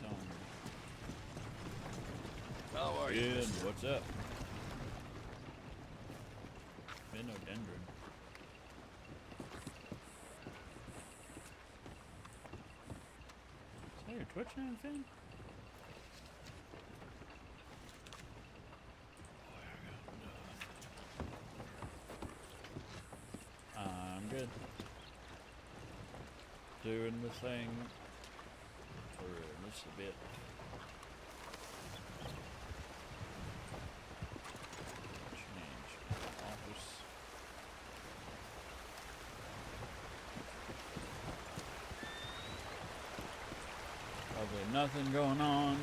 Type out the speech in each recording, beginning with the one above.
on. How are you? Good. What's up? Philodendron. Is that your Twitch name, Finn? I'm good. Doing the thing for just a bit. Change office. Probably nothing going on.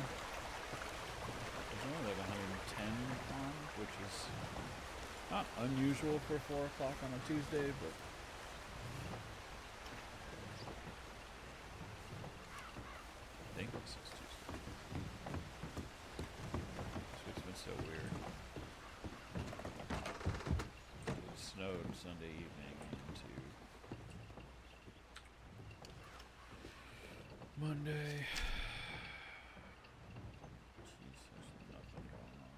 There's only like 110 on, which is not unusual for 4 o'clock on a Tuesday, but I think this is Tuesday. This week's been so weird. It snowed Sunday evening into Monday. Jeez, there's nothing going on.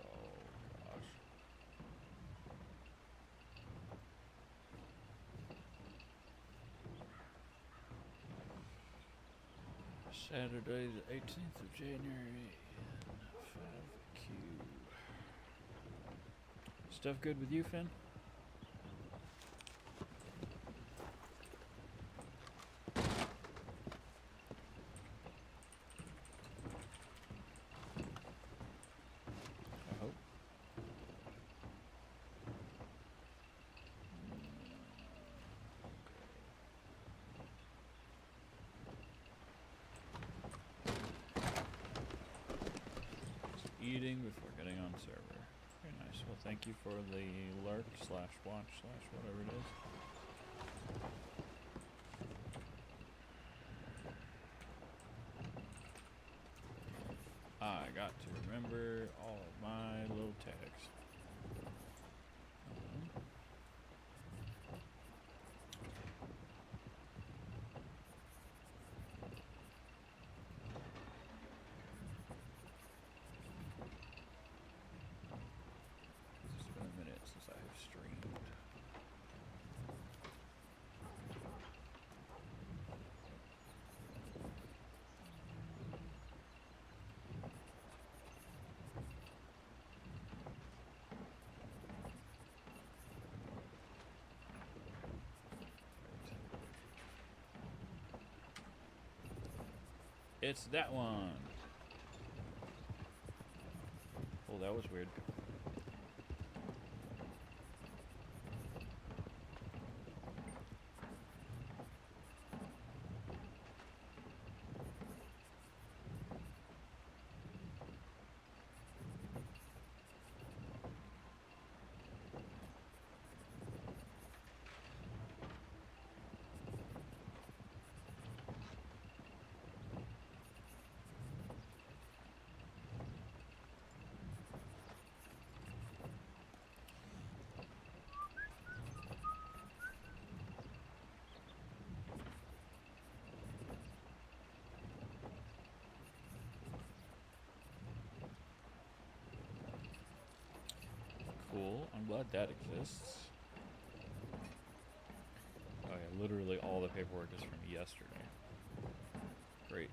Oh gosh. Saturday the 18th of January, 5Q. Stuff good with you, Finn? I hope. Eating before getting on server. Very nice. Well, thank you for the lurk / watch / whatever it is. I got to remember all of my little tags. It's been a minute since I have streamed. It's that one. Oh, that was weird. Cool. I'm glad that exists. Oh yeah, literally all the paperwork is from yesterday. Great.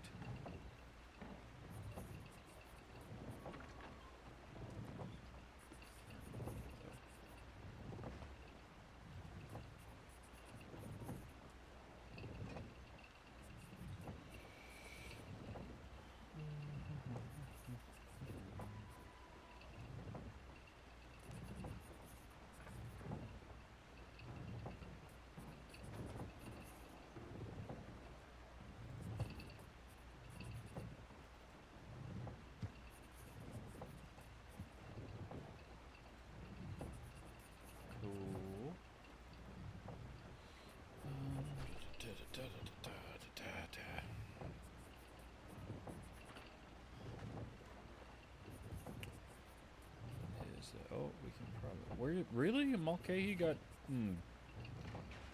Oh, we can probably. Where really? Mulcahy got.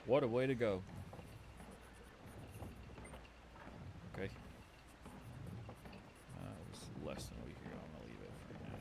What a way to go. Okay. It was less than a week ago. I'm gonna leave it for now.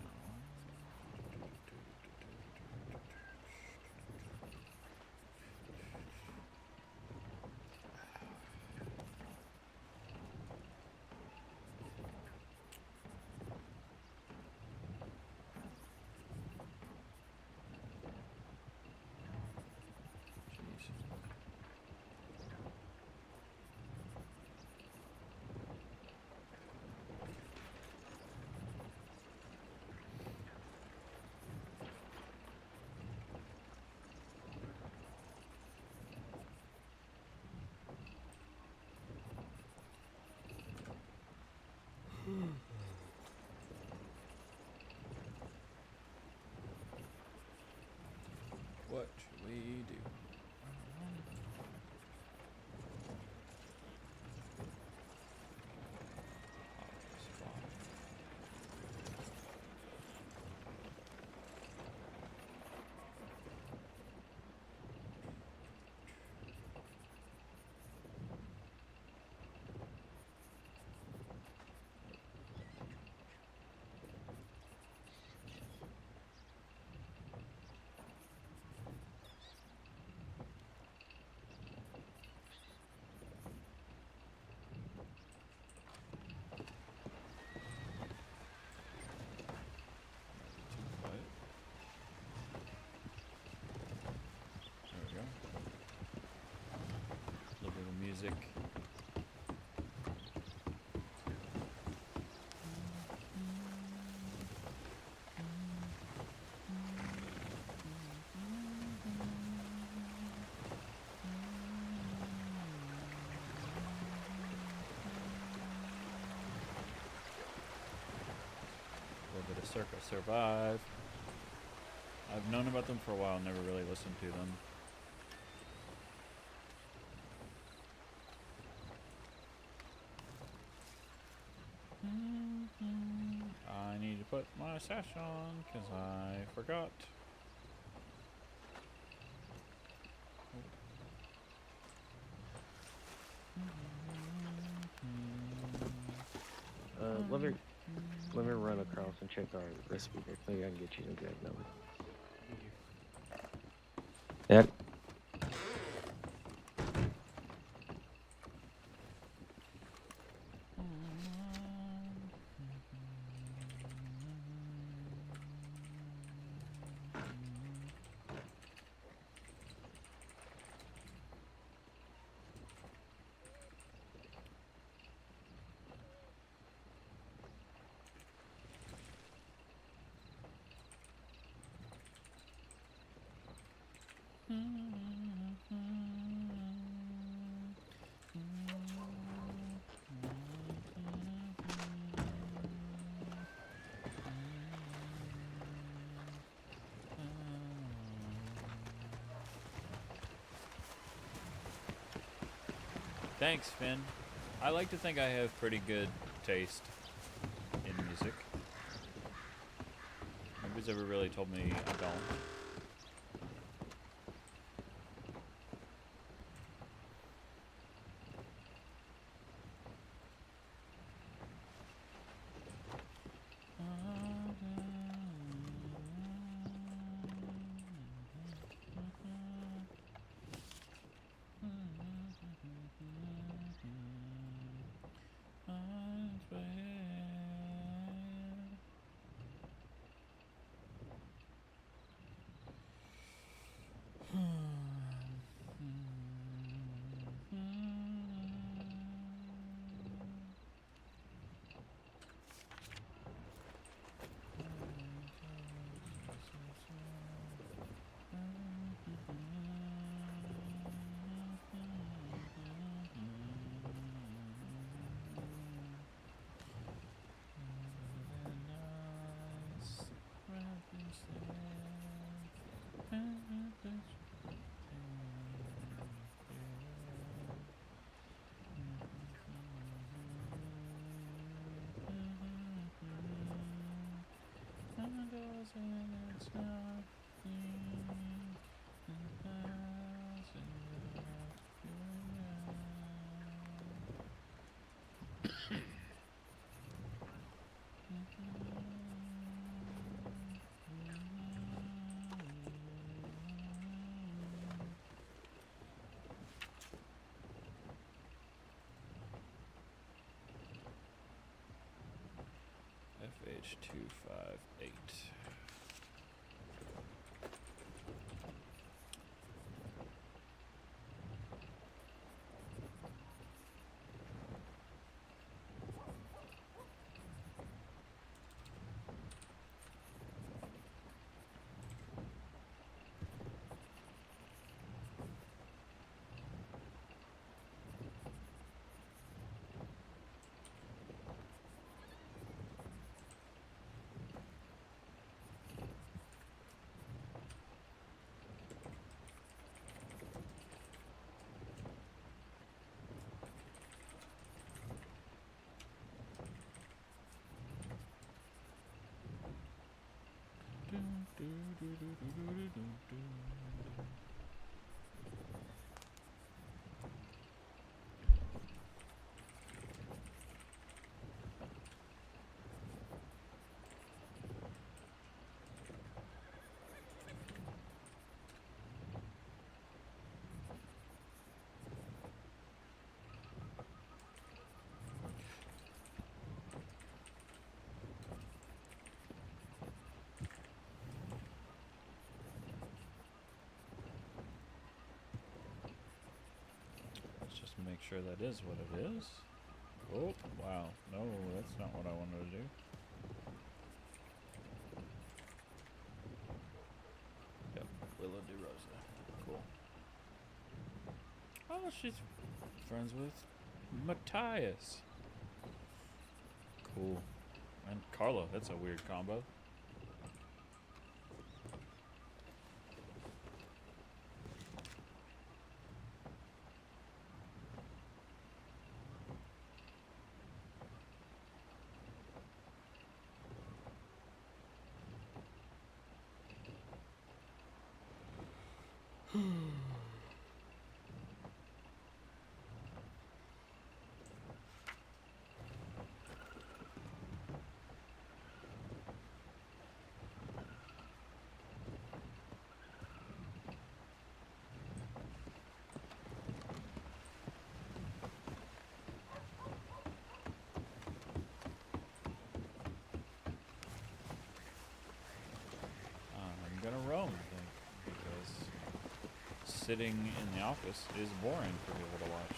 What should we do? Music. A little bit of Circa Survive. I've known about them for a while, never really listened to them. I need to put my sash on because I forgot. Let me run across and check our recipe book. Maybe I can get you an exact number. Yep. Thanks, Finn. I like to think I have pretty good taste in music. Nobody's ever really told me I don't. it's nothing. FH258. Let's just make sure that is what it is. Oh, wow. No, that's not what I wanted to do. Yep, Willow DeRosa. Cool. Oh, she's friends with Matthias. Cool. And Carlo, that's a weird combo. I'm gonna roam, I think, because sitting in the office is boring for people to watch.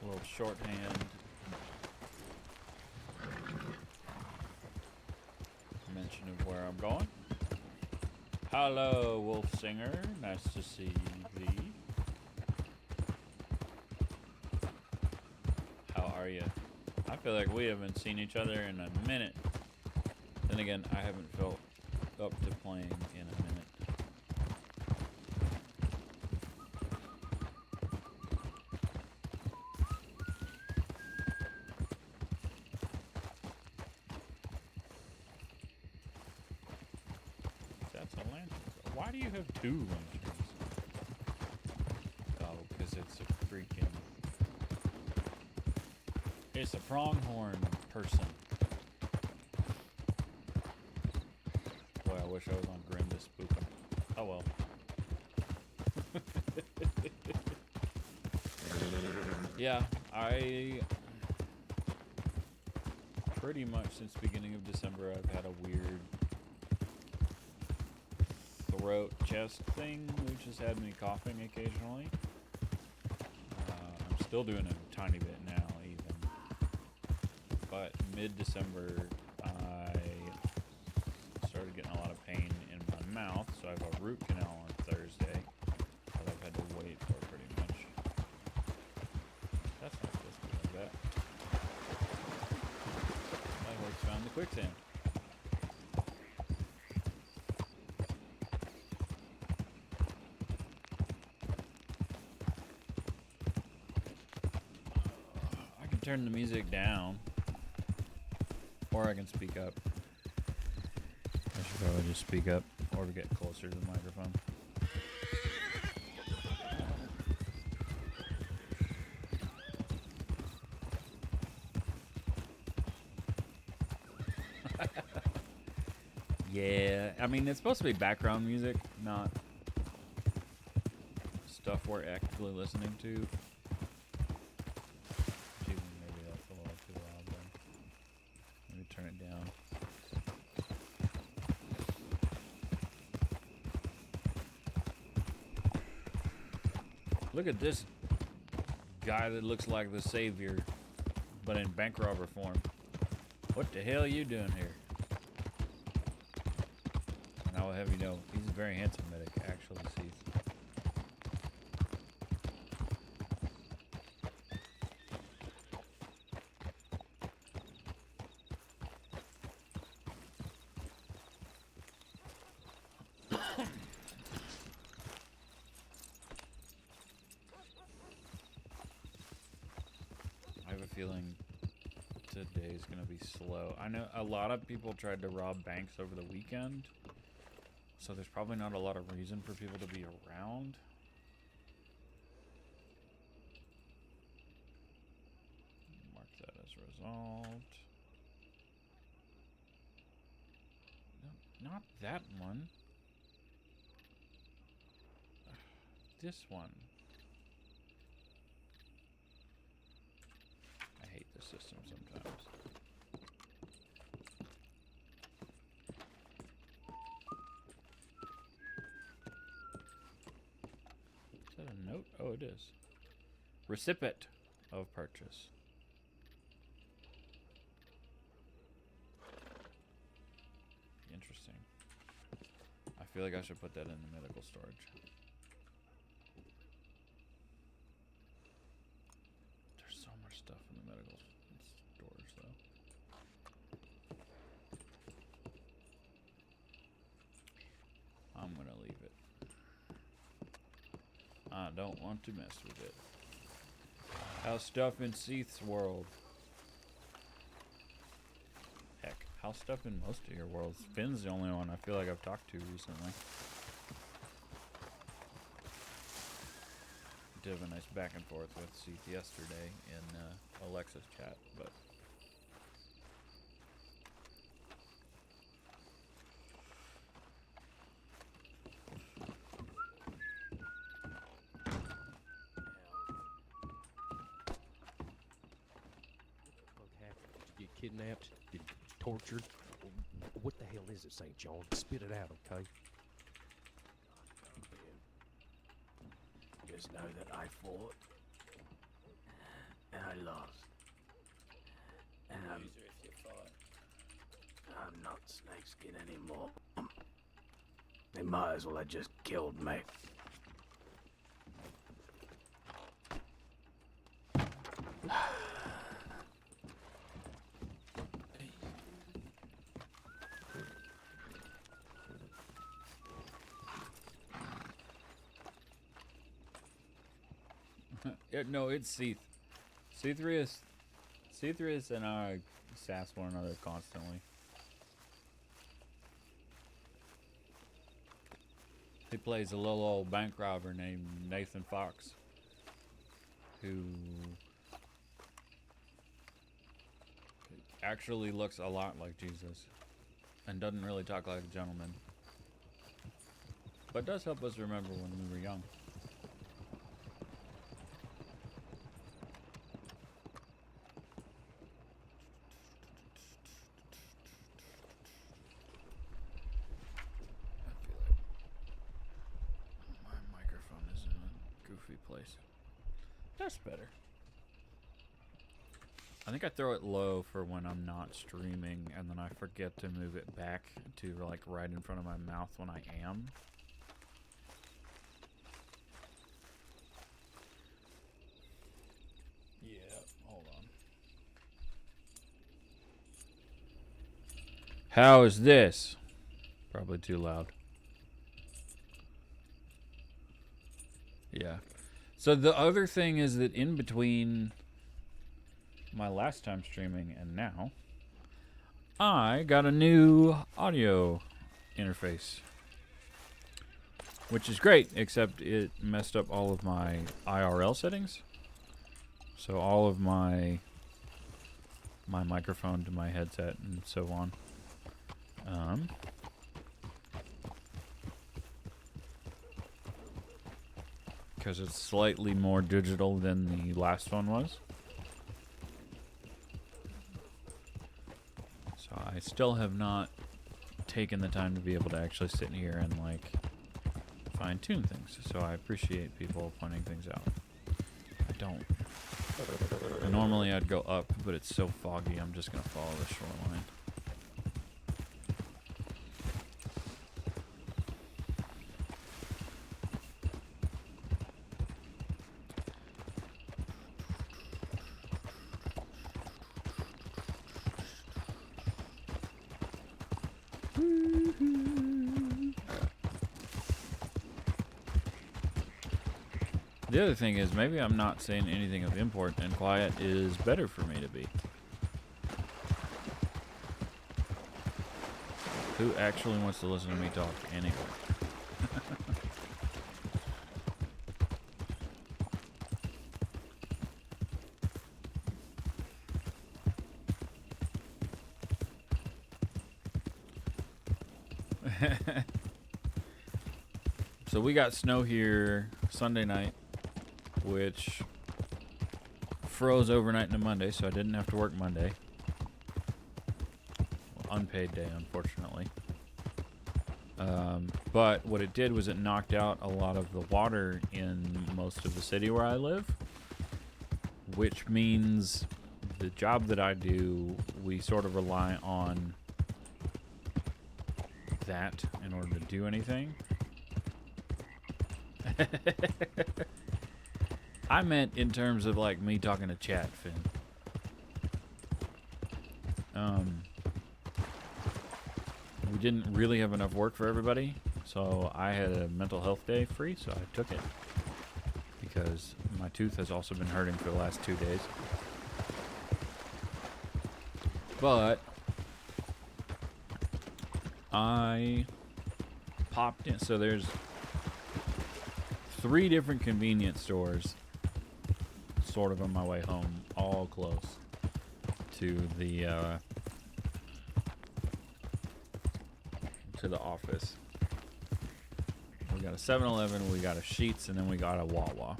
A little shorthand mention of where I'm going. Hello, Wolf Singer. Nice to see thee. How are you? I feel like we haven't seen each other in a minute. Then again, I haven't felt up to playing in a minute. That's a lantern. Why do you have two lanterns? It's a pronghorn person. Boy, I wish I was on Grim to spook him. Oh well. Yeah, I pretty much since beginning of December I've had a weird throat chest thing, which has had me coughing occasionally. I'm still doing a tiny bit now even, but mid-December I started getting a lot of pain in my mouth, so I have a root canal on Thursday that I've had to wait for pretty much. That's not supposed to be like that. My horse found the quicksand. I can turn the music down, or I can speak up. I should probably just speak up or get closer to the microphone. Yeah, I mean, it's supposed to be background music, not stuff we're actively listening to. Gee, maybe that's a little too loud then. Let me turn it down. Look at this guy that looks like the savior, but in bank robber form. What the hell are you doing here? And I will have you know, he's a very handsome medic, actually, Seath. I have a feeling today's gonna be slow. I know a lot of people tried to rob banks over the weekend, so there's probably not a lot of reason for people to be around. Mark that as resolved. No, not that one. This one. I hate the system sometimes. Is that a note? Oh, it is. Recipient of purchase. Interesting. I feel like I should put that in the medical storage. There's so much stuff in the medical storage, though. I'm gonna leave it. I don't want to mess with it. How's stuff in Seath's world? Heck, how's stuff in most of your worlds? Finn's the only one I feel like I've talked to recently. Did have a nice back and forth with Seath yesterday in Alexa's chat, but Get kidnapped, get tortured. What the hell is it, St. John? Spit it out, okay? Just know that I fought and I lost. And I'm not snakeskin anymore. They might as well have just killed me. no, it's Seath. Seath and I sass one another constantly. He plays a little old bank robber named Nathan Fox, who actually looks a lot like Jesus and doesn't really talk like a gentleman, but does help us remember when we were young. I feel like my microphone is in a goofy place. That's better. I think I throw it low for when I'm not streaming, and then I forget to move it back to like right in front of my mouth when I am. Yeah, hold on. How is this? Probably too loud. Yeah. So the other thing is that in between my last time streaming and now, I got a new audio interface, which is great, except it messed up all of my IRL settings. So all of my microphone to my headset and so on. Because it's slightly more digital than the last one was. So I still have not taken the time to be able to actually sit here and like fine tune things. So I appreciate people pointing things out. I don't. Normally I'd go up, but it's so foggy I'm just gonna follow the shoreline. The other thing is, maybe I'm not saying anything of import, and quiet is better for me to be. Who actually wants to listen to me talk anyway? So we got snow here Sunday night, which froze overnight into Monday, so I didn't have to work Monday. Well, unpaid day, unfortunately. But what it did was it knocked out a lot of the water in most of the city where I live, which means the job that I do, we sort of rely on that in order to do anything. I meant in terms of like me talking to chat, Finn. We didn't really have enough work for everybody, so I had a mental health day free, so I took it. Because my tooth has also been hurting for the last 2 days. But I popped in, so there's 3 different convenience stores sort of on my way home, all close to the office. We got a 7-Eleven, we got a Sheetz, and then we got a Wawa.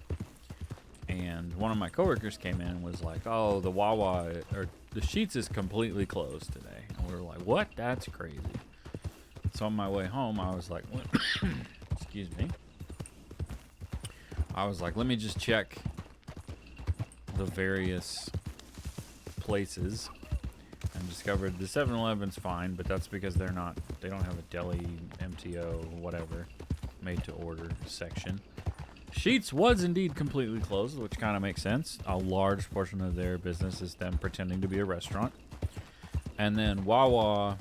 And one of my coworkers came in and was like, "Oh, the Wawa or the Sheetz is completely closed today." And we were like, "What? That's crazy." So on my way home, I was like, excuse me. I was like, let me just check the various places, and discovered the 7-Eleven's fine, but that's because they don't have a deli, MTO, whatever, made to order section. Sheetz was indeed completely closed, which kind of makes sense. A large portion of their business is them pretending to be a restaurant. And then Wawa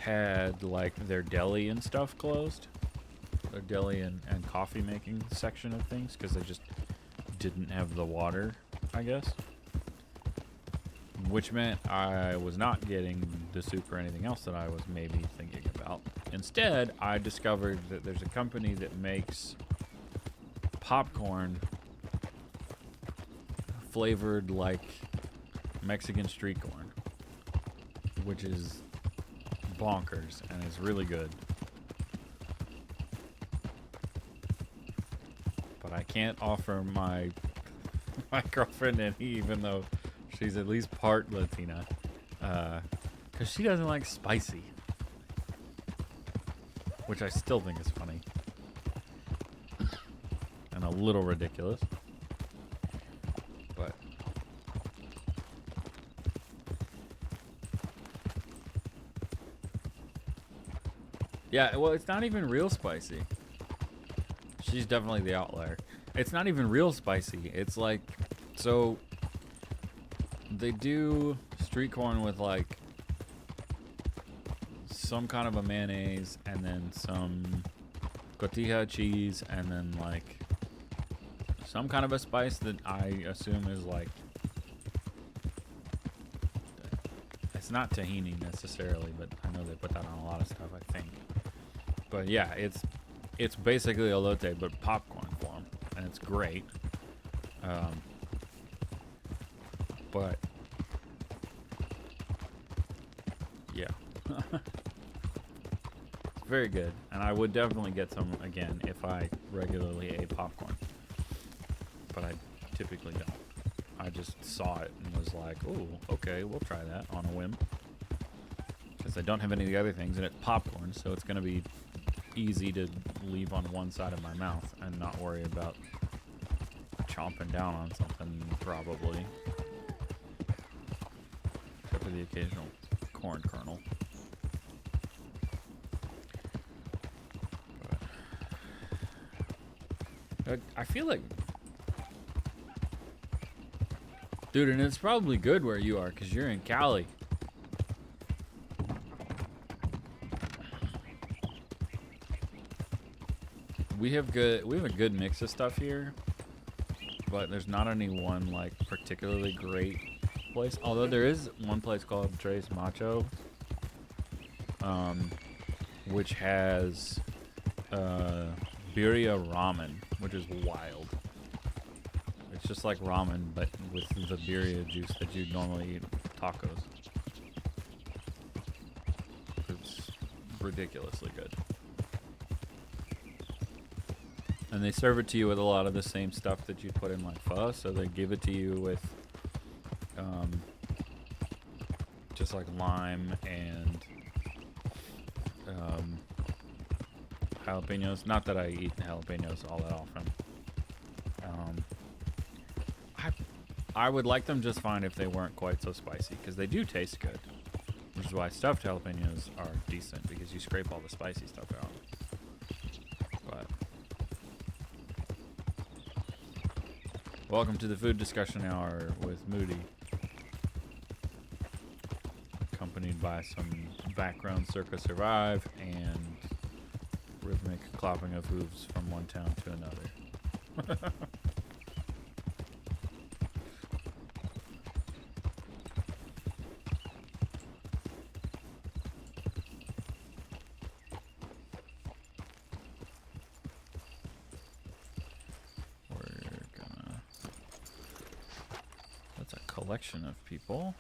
had like their deli and stuff closed. Their deli and coffee making section of things, because they just didn't have the water, I guess. Which meant I was not getting the soup or anything else that I was maybe thinking about. Instead, I discovered that there's a company that makes popcorn flavored like Mexican street corn, which is bonkers and is really good. But I can't offer my girlfriend any, even though she's at least part Latina, because she doesn't like spicy, which I still think is funny and a little ridiculous. But yeah, well, it's not even real spicy. She's definitely the outlier. It's not even real spicy. It's like, so they do street corn with like some kind of a mayonnaise and then some cotija cheese and then like some kind of a spice that I assume is like, it's not tahini necessarily, but I know they put that on a lot of stuff, I think. But yeah, it's basically elote but popcorn form, and it's great. But yeah, it's very good, and I would definitely get some again if I regularly ate popcorn. But I typically don't. I just saw it and was like, "Oh, okay, we'll try that on a whim." Because I don't have any of the other things, and it's popcorn, so it's gonna be easy to leave on one side of my mouth and not worry about chomping down on something, probably. Except for the occasional corn kernel. But I feel like, dude, and it's probably good where you are because you're in Cali. We have a good mix of stuff here, but there's not any one like particularly great place. Although there is one place called Tres Macho, which has birria ramen, which is wild. It's just like ramen, but with the birria juice that you'd normally eat with tacos. It's ridiculously good. And they serve it to you with a lot of the same stuff that you put in like pho. So they give it to you with just like lime and jalapenos. Not that I eat jalapenos all that often. I would like them just fine if they weren't quite so spicy, because they do taste good. Which is why stuffed jalapenos are decent, because you scrape all the spicy stuff out. But welcome to the food discussion hour with Moody, accompanied by some background Circa Survive and rhythmic clopping of hooves from one town to another. Collection of people.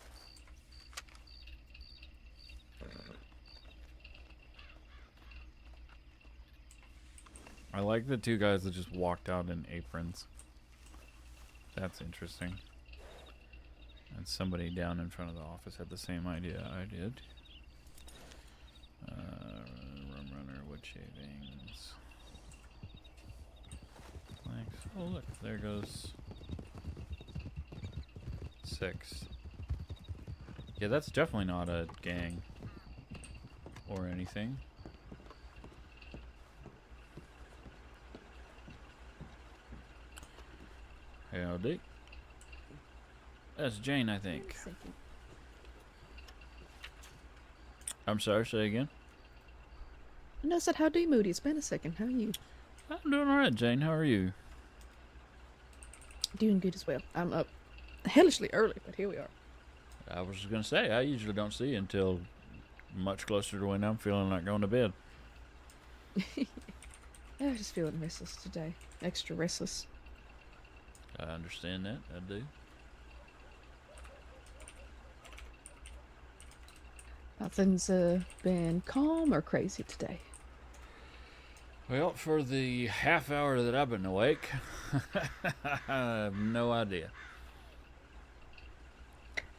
I like the two guys that just walked out in aprons. That's interesting. And somebody down in front of the office had the same idea I did. Rum runner, wood shavings. Thanks. Oh look, there goes 6. Yeah, that's definitely not a gang or anything. Howdy. That's Jane, I think. I'm sorry, say again. No, I said, how do you, Moody? It's been a second. How are you? I'm doing alright, Jane. How are you? Doing good as well. I'm up hellishly early, but here we are. I was just gonna say, I usually don't see you until much closer to when I'm feeling like going to bed. I'm just feeling restless today. Extra restless. I understand that. I do. Nothing's been calm or crazy today. Well, for the half hour that I've been awake, I have no idea.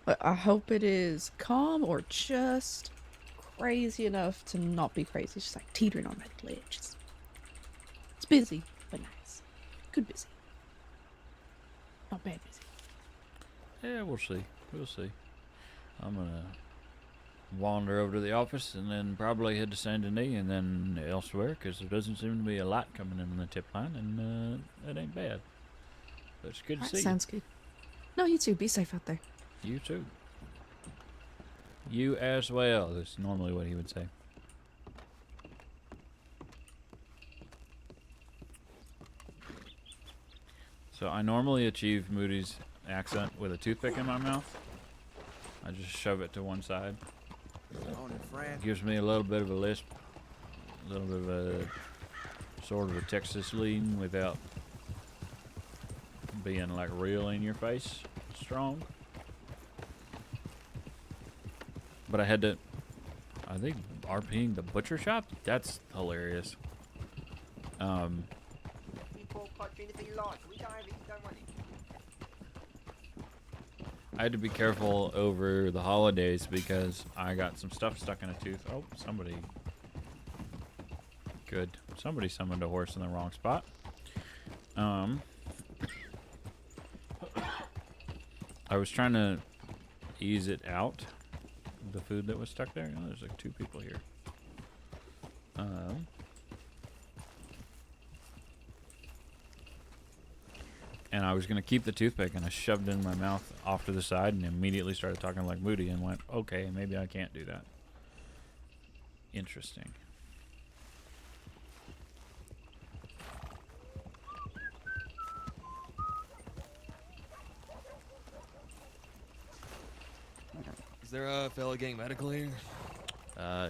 But I hope it is calm or just crazy enough to not be crazy. It's just like teetering on that ledge. It's busy, but nice. Good busy. Not bad busy. Yeah, we'll see. We'll see. I'm gonna wander over to the office and then probably head to Saint Denis and then elsewhere because there doesn't seem to be a light coming in on the tip line, and that ain't bad. But it's good to see Sounds good. No, you too. Be safe out there. you. You too. You as well. That's normally what he would say. So I normally achieve Moody's accent with a toothpick in my mouth. I just shove it to one side. Gives me a little bit of a lisp, a little bit of a sort of a Texas lean without being like real in your face strong. But I had to, I think RPing the butcher shop, that's hilarious. I had to be careful over the holidays because I got some stuff stuck in a tooth. Oh, somebody. Good. Somebody summoned a horse in the wrong spot. I was trying to ease it out, the food that was stuck there. Oh, there's like 2 people here. And I was going to keep the toothpick, and I shoved it in my mouth off to the side and immediately started talking like Moody and went, okay, maybe I can't do that. Interesting. Is there a fellow getting medical here?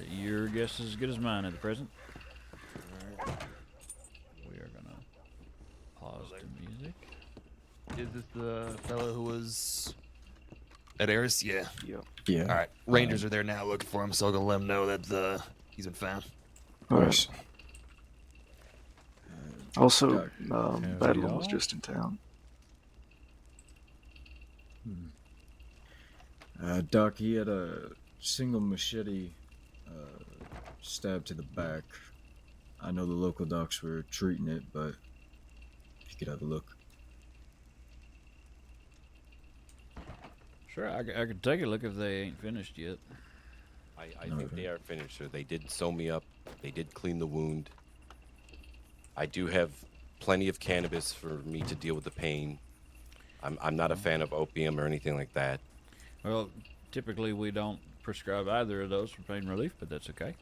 Your guess is as good as mine at the present. We are going to pause the music. Is this the fellow who was at Eris? Yeah. Yeah. All right. Rangers are there now looking for him, so I'll go let him know that he's been found. Nice. Also, How's Bedlam was y'all? just in town. Doc, he had a single machete stab to the back. I know the local docs were treating it, but if you could have a look. Sure, I could take a look if they ain't finished yet. I think they are finished, sir. They did sew me up. They did clean the wound. I do have plenty of cannabis for me to deal with the pain. I'm not a fan of opium or anything like that. Well, typically we don't prescribe either of those for pain relief, but that's okay.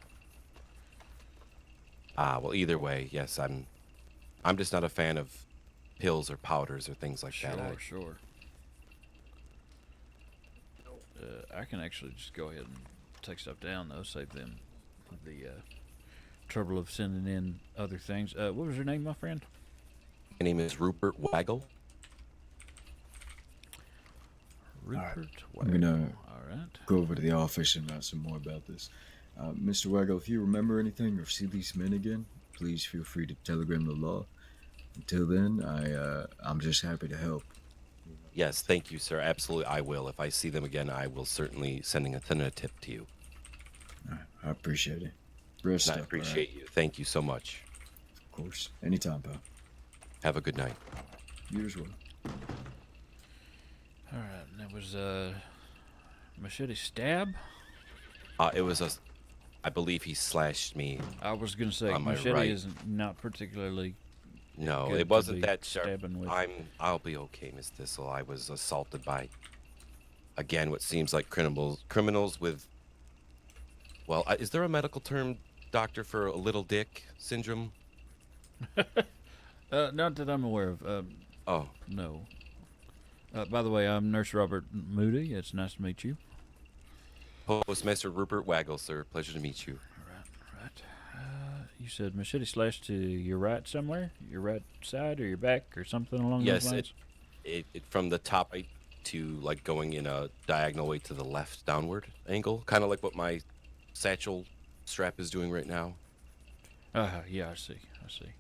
Well, either way, yes, I'm just not a fan of pills or powders or things like that. Sure. I can actually just go ahead and take stuff down, though, save them the trouble of sending in other things. What was your name, my friend? My name is Rupert Waggle. Rupert I'm gonna All right. go over to the office and ask some more about this. Mr. Waggle, if you remember anything or see these men again, please feel free to telegram the law. Until then, I'm just happy to help. Yes, thank you, sir. Absolutely, I will. If I see them again, I will certainly send a tip to you. I appreciate it. Rest And I up, appreciate you. Thank you so much. Of course. Anytime, pal. Have a good night. You as well. All right, and that was machete stab. It was I believe he slashed me. I was gonna say On my machete right. is not particularly. No, Good it to wasn't be that sharp. stabbing with. I'll be okay, Miss Thistle. I was assaulted by, again, what seems like criminals with. Well, is there a medical term, doctor, for a little dick syndrome? Not that I'm aware of. Oh, No. By the way, I'm Nurse Robert Moody. It's nice to meet you. Postmaster Rupert Waggle, sir. Pleasure to meet you. Right. You said machete slash to your right somewhere? Your right side or your back or something along Yes, those lines? it from the top right to like going in a diagonal way to the left downward angle, kind of like what my satchel strap is doing right now? Yeah, I see. I see.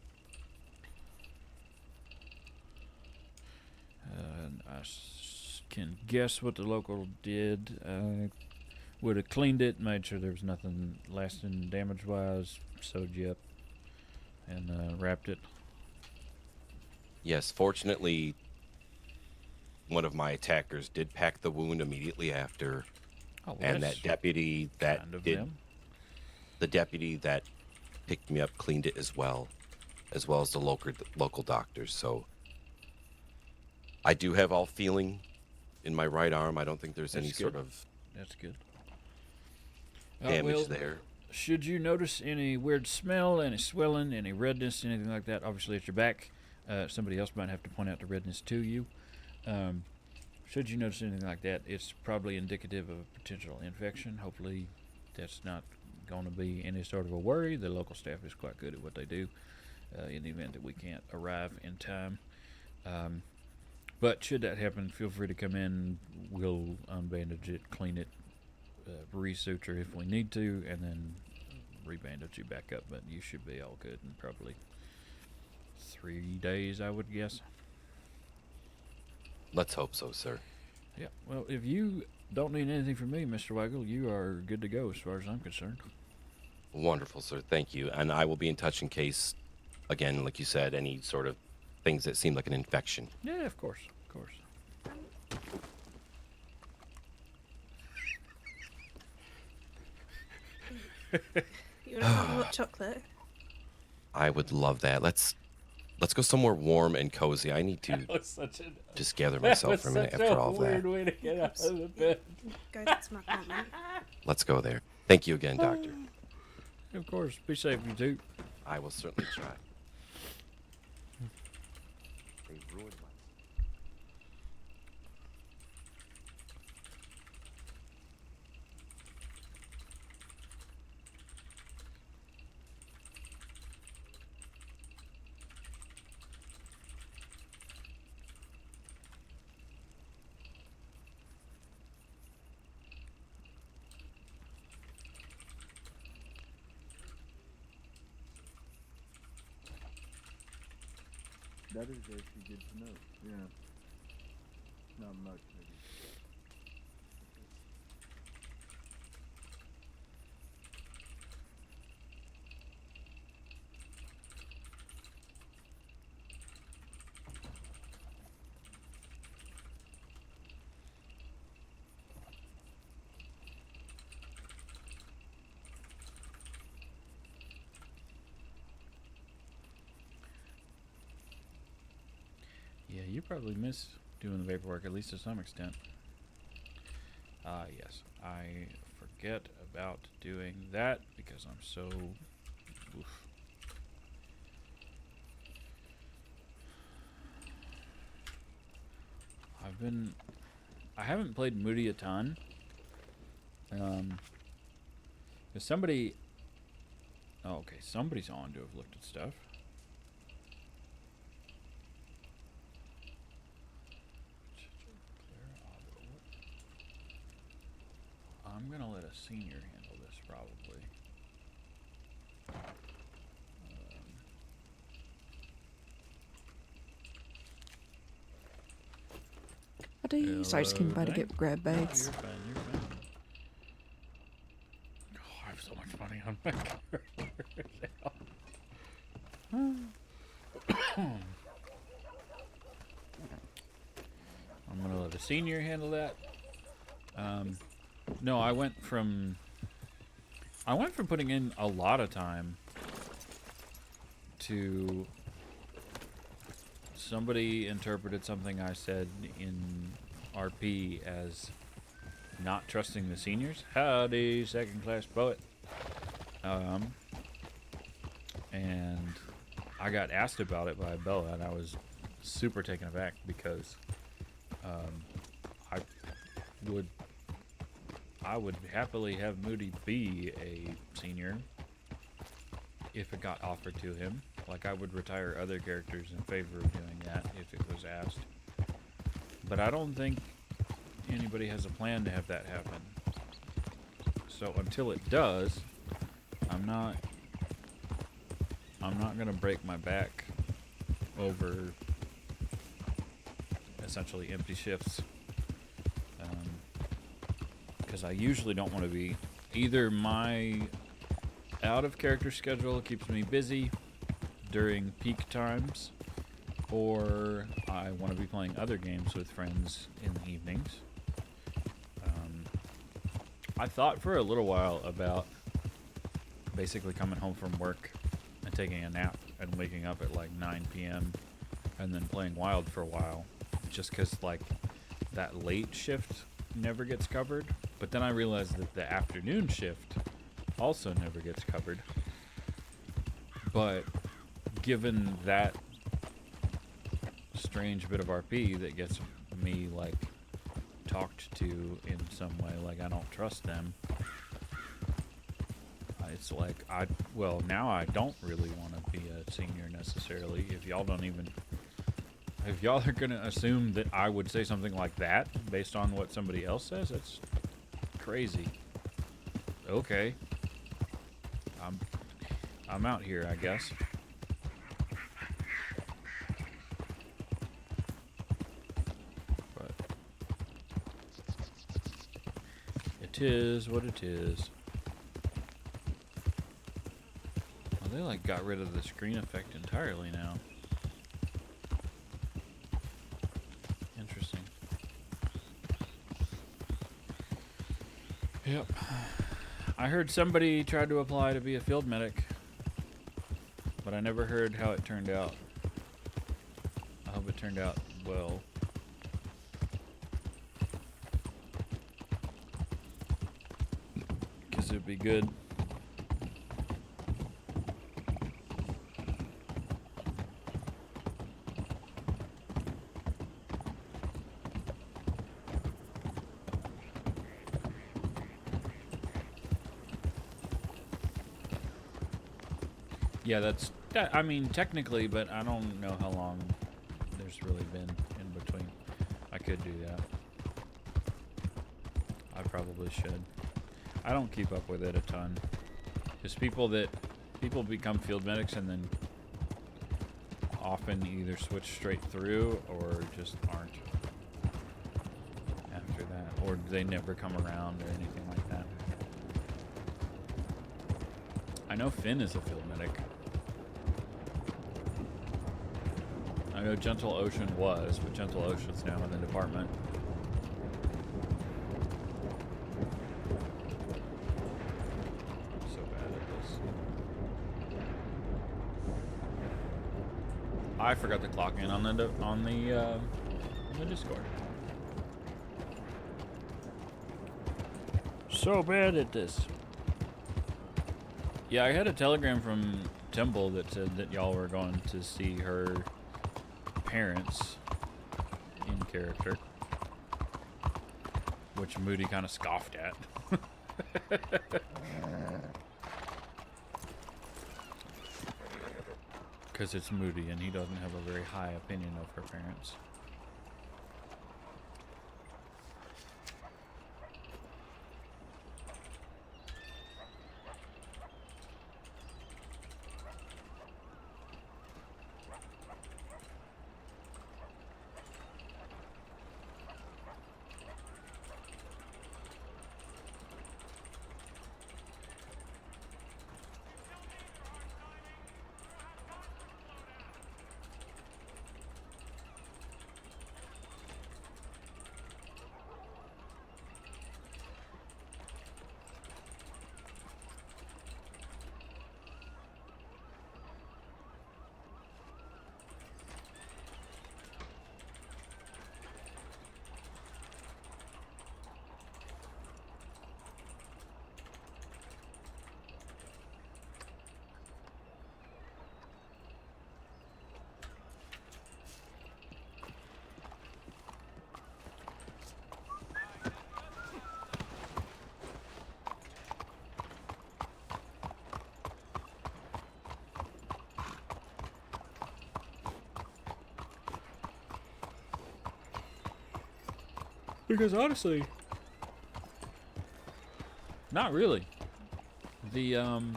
Can guess what the local did. Would have cleaned it, made sure there was nothing lasting damage-wise, sewed you up, and wrapped it. Yes, fortunately, one of my attackers did pack the wound immediately after, Oh, well, and that's that deputy that kind of did them. the deputy that picked me up cleaned it as well as the local doctors. So I do have all feeling in my right arm. I don't think there's any That's sort good. of That's good. damage Well, there. should you notice any weird smell, any swelling, any redness, anything like that, obviously at your back, somebody else might have to point out the redness to you. Should you notice anything like that, it's probably indicative of a potential infection. Hopefully that's not going to be any sort of a worry. The local staff is quite good at what they do in the event that we can't arrive in time. But should that happen, feel free to come in. We'll unbandage it, clean it, re-suture if we need to, and then rebandage you back up. But you should be all good in probably 3 days, I would guess. Let's hope so, sir. Yeah, well, if you don't need anything from me, Mr. Weigel, you are good to go as far as I'm concerned. Wonderful, sir. Thank you. And I will be in touch in case, again, like you said, any sort of things that seem like an infection. Yeah, of course, of course. You want some hot chocolate? I would love that. Let's go somewhere warm and cozy. I need to just gather myself for a minute after all of that. Way to get out of the bed. Go to my apartment. Let's go there. Thank you again, Doctor. Of course. Be safe, you too. I will certainly try. They ruined my... That is actually good to know. Yeah. Not much, maybe. Yeah, you probably miss doing the paperwork, at least to some extent. Yes. I forget about doing that because I'm so... Oof. I haven't played Moody a ton. Cause somebody... Oh, okay, somebody's on to have looked at stuff. I'm gonna let a senior handle this probably. Sorry, just came by to get grab No, bags. you're fine, you're fine. Oh, I have so much money on my card now. I'm gonna let a senior handle that. No, I went from putting in a lot of time to somebody interpreted something I said in RP as not trusting the seniors. Howdy, second class poet. And I got asked about it by Bella, and I was super taken aback because I would happily have Moody be a senior if it got offered to him. Like, I would retire other characters in favor of doing that if it was asked. But I don't think anybody has a plan to have that happen. So until it does, I'm not gonna break my back over essentially empty shifts, because I usually don't want to be. Either my out of character schedule keeps me busy during peak times, or I want to be playing other games with friends in the evenings. I thought for a little while about basically coming home from work and taking a nap and waking up at like 9 p.m. and then playing Wild for a while, just because like that late shift never gets covered. But then I realized that the afternoon shift also never gets covered. But given that strange bit of RP that gets me like talked to in some way, like I don't trust them, it's like now I don't really want to be a senior necessarily. If y'all are gonna assume that I would say something like that based on what somebody else says, that's crazy. Okay, I'm out here, I guess. But it is what it is. Well, they like got rid of the screen effect entirely now. Interesting. Yep. I heard somebody tried to apply to be a field medic, but I never heard how it turned out. I hope it turned out well. Because it'd be good. Yeah, I mean, technically, but I don't know how long there's really been in between. I could do that. I probably should. I don't keep up with it a ton. Because people become field medics and then often either switch straight through or just aren't after that. Or they never come around or anything like that. I know Finn is a field medic. I know Gentle Ocean was, but Gentle Ocean's now in the department. I'm so bad at this. I forgot to clock in on the Discord. So bad at this. Yeah, I had a telegram from Temple that said that y'all were going to see her parents in character, which Moody kind of scoffed at. Because it's Moody and he doesn't have a very high opinion of her parents. Because honestly, Not really. The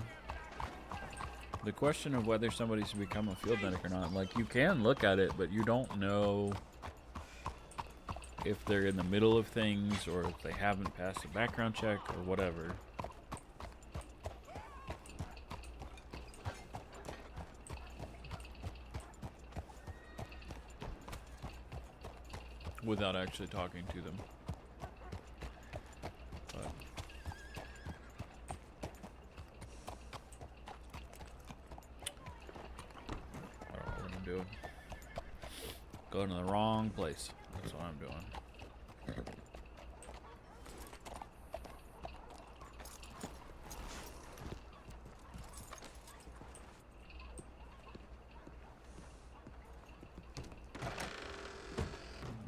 question of whether somebody should become a field medic or not, like, you can look at it, but you don't know if they're in the middle of things or if they haven't passed a background check or whatever. Without actually talking to them. But I don't know what I'm doing. Going to the wrong place. That's what I'm doing.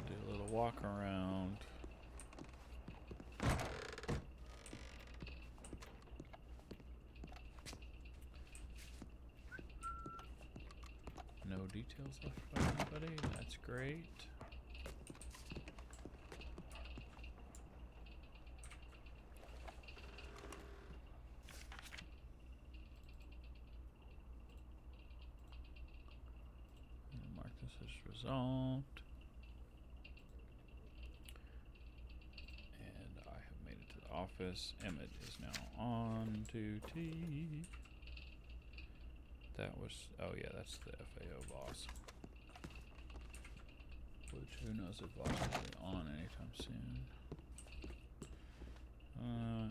Do a little walk around. No details left by anybody. That's great. Mark this as resolved. And I have made it to the office. Emmett is now on duty. That was, oh yeah, that's the FAO boss. Which, who knows if boss will be on anytime soon.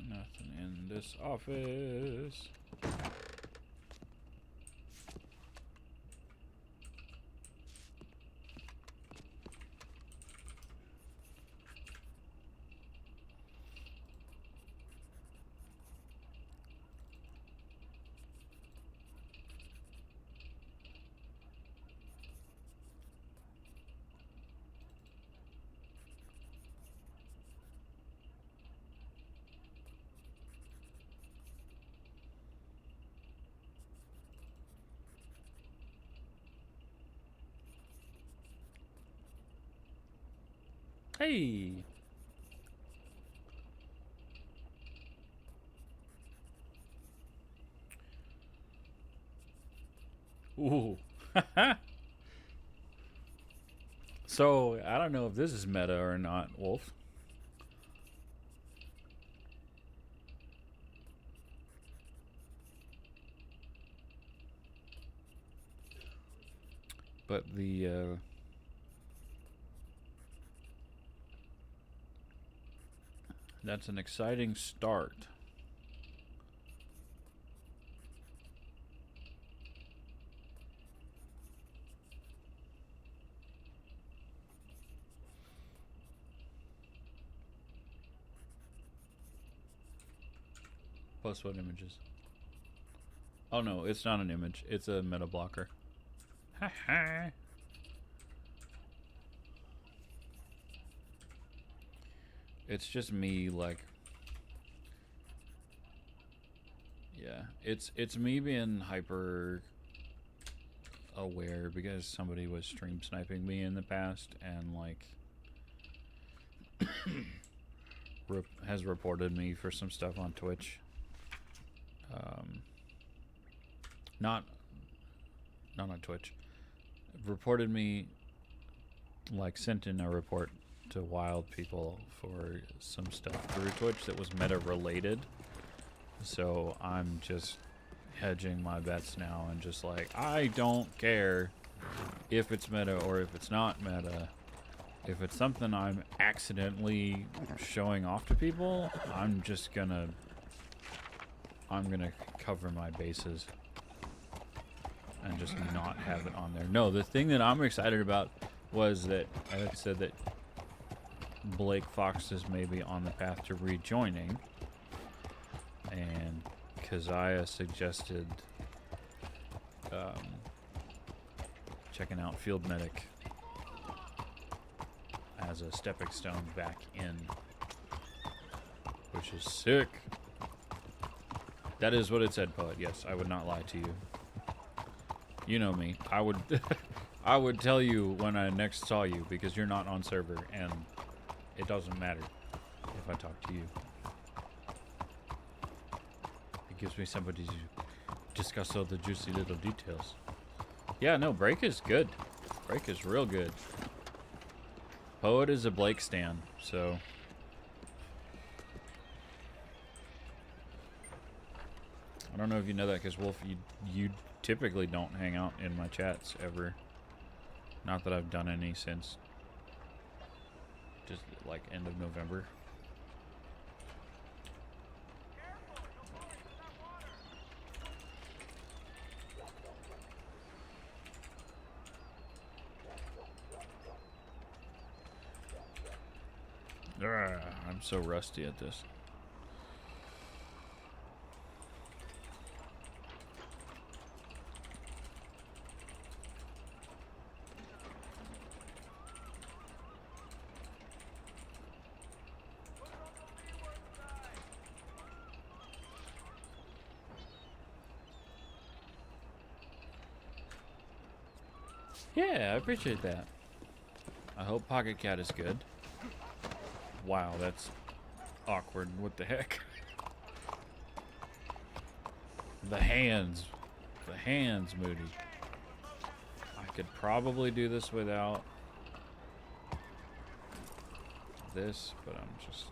Nothing in this office. Hey! Ooh. So, I don't know if this is meta or not, Wolf. But the, that's an exciting start. Post what images? Oh no, it's not an image. It's a meta blocker. Ha ha. It's just me, like, yeah, it's me being hyper aware because somebody was stream sniping me in the past and like has reported me for some stuff on Twitch. Not on Twitch. Reported me, like, sent in a report to Wild people for some stuff through Twitch that was meta related. So I'm just hedging my bets now and just like, I don't care if it's meta or if it's not meta. If it's something I'm accidentally showing off to people, I'm gonna cover my bases and just not have it on there. No, the thing that I'm excited about was that I had said that Blake Fox is maybe on the path to rejoining, and Keziah suggested checking out Field Medic as a stepping stone back in, which is sick. That is what it said, Poet. Yes, I would not lie to you. You know me. I would I would tell you when I next saw you because you're not on server and it doesn't matter if I talk to you. gives me somebody to discuss all the juicy little details. Yeah, no, Break is good. Break is real good. Poet is a Blake stan, so... I don't know if you know that, because Wolf, you typically don't hang out in my chats ever. Not that I've done any since just like end of November. I'm so rusty at this. Yeah, I appreciate that. I hope Pocket Cat is good. Wow, that's awkward. What the heck? The hands. The hands, Moody. I could probably do this without this, but I'm just...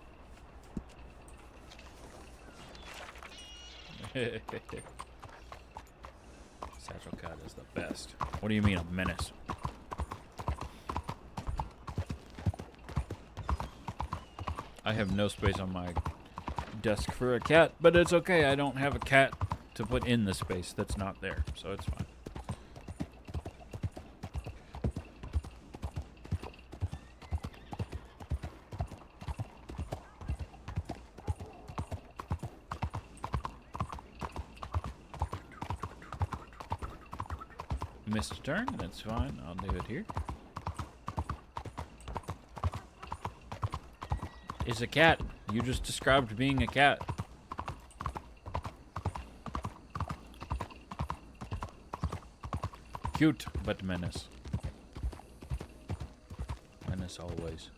Satchel Cat is the best. What do you mean, a menace? I have no space on my desk for a cat, but it's okay. I don't have a cat to put in the space that's not there, so it's fine. Missed a turn, that's fine. I'll do it here. It's a cat. You just described being a cat. Cute, but menace. Menace always.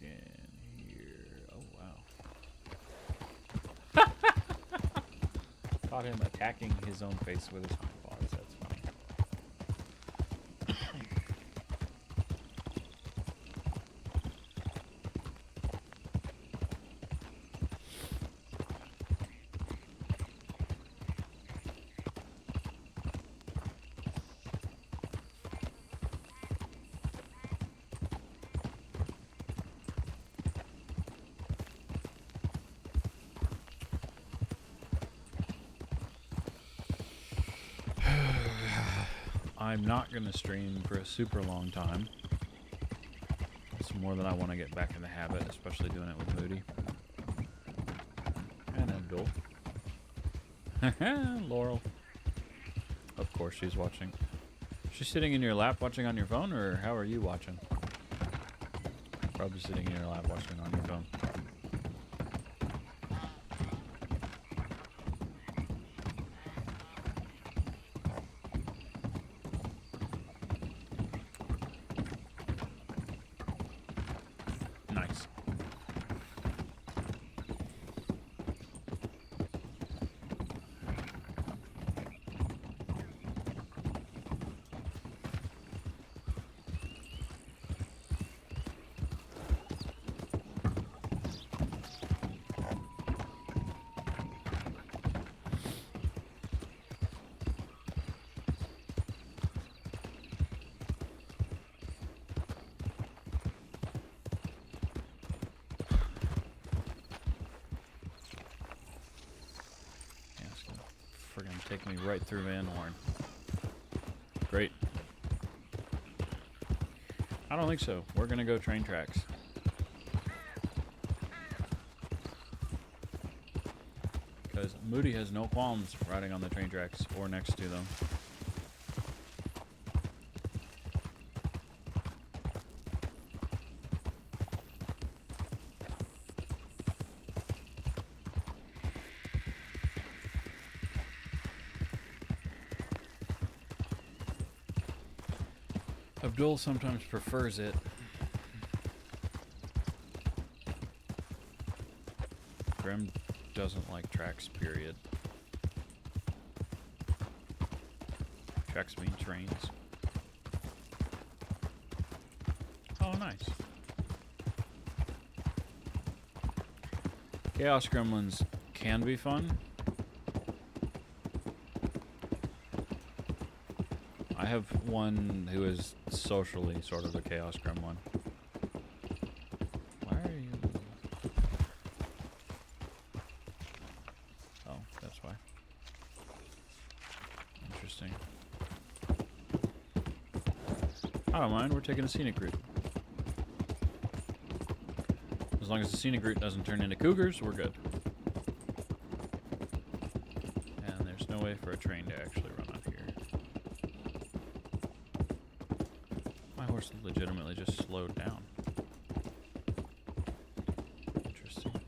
Again here. Oh, wow. Caught him attacking his own face with his hind paws. That's funny. I'm not going to stream for a super long time. It's more than I want to get back in the habit, especially doing it with Moody. And Abdul. Laurel. Of course she's watching. She's sitting in your lap watching on your phone, or how are you watching? Probably sitting in your lap watching on your phone. Nice. Take me right through Van Horn. Great. I don't think so. We're gonna go train tracks. Because Moody has no qualms riding on the train tracks or next to them. Abdul sometimes prefers it. Grim doesn't like tracks, period. Tracks mean trains. Oh, nice. Chaos Gremlins can be fun. I have one who is socially sort of a Chaos Gremlin. Why are you... Oh, that's why. Interesting. I don't mind, we're taking a scenic route. As long as the scenic route doesn't turn into cougars, we're good. And there's no way for a train to actually run up here. My horse legitimately just slowed down. Interesting.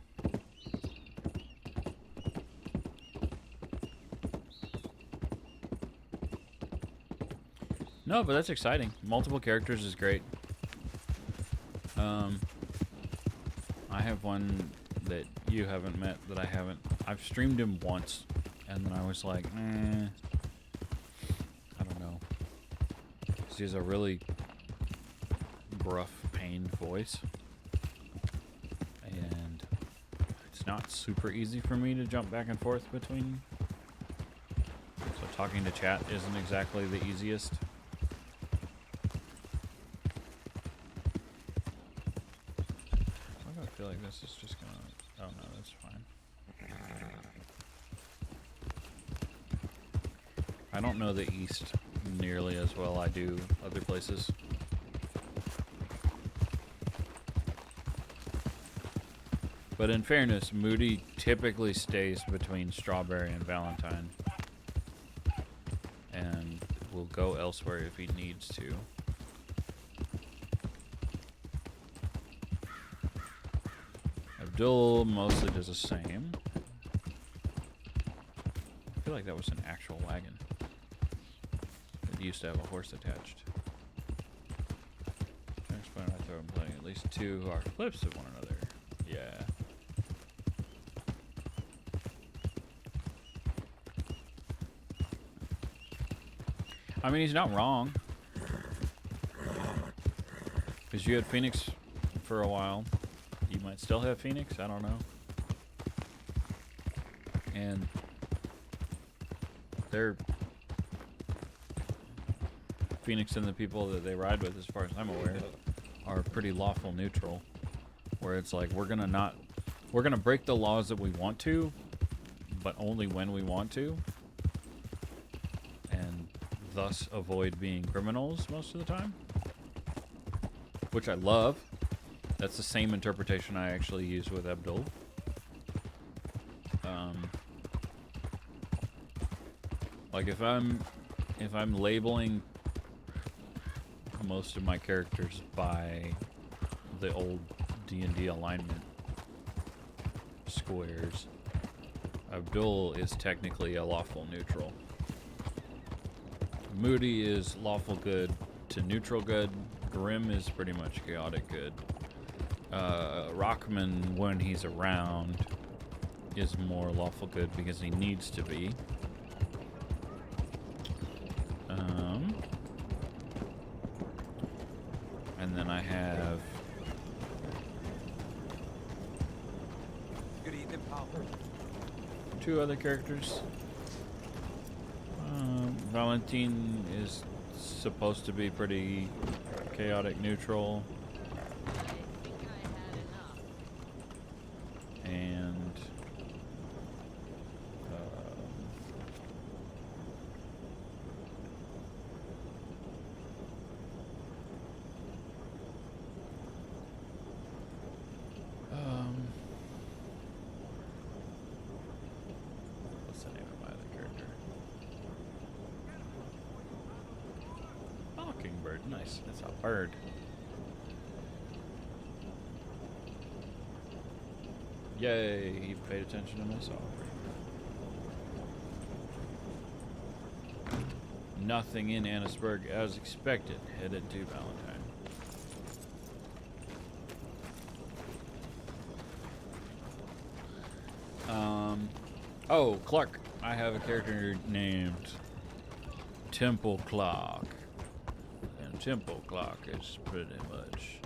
No, but that's exciting. Multiple characters is great. I have one that you haven't met that I haven't. I've streamed him once, and then I was like, I don't know. 'Cause he has a really gruff, pained voice. And it's not super easy for me to jump back and forth between. So talking to chat isn't exactly the easiest. I feel like this is just gonna... Oh no, that's fine. I don't know the East nearly as well I do other places. But in fairness, Moody typically stays between Strawberry and Valentine. And will go elsewhere if he needs to. Abdul mostly does the same. I feel like that was an actual wagon. It used to have a horse attached. Next point I throw him playing at least two are flips of one another. Yeah. I mean, he's not wrong. Because you had Phoenix for a while. You might still have Phoenix, I don't know. And they're Phoenix and the people that they ride with, as far as I'm aware, are pretty lawful neutral. Where it's like we're gonna break the laws that we want to, but only when we want to. And thus avoid being criminals most of the time. Which I love. That's the same interpretation I actually use with Abdul. Like if I'm labeling most of my characters by the old D&D alignment squares, Abdul is technically a lawful neutral. Moody is lawful good to neutral good. Grim is pretty much chaotic good. Rockman, when he's around, is more lawful good because he needs to be. And then I have... Good evening, pal. two other characters. Valentine is supposed to be pretty chaotic neutral. And what's the name of my other character? Mockingbird, nice. That's a bird. Yay, he paid attention to myself. Nothing in Annisburg as expected. Headed to Valentine. Oh, Clark. I have a character named Temple Clock. And Temple Clock is pretty much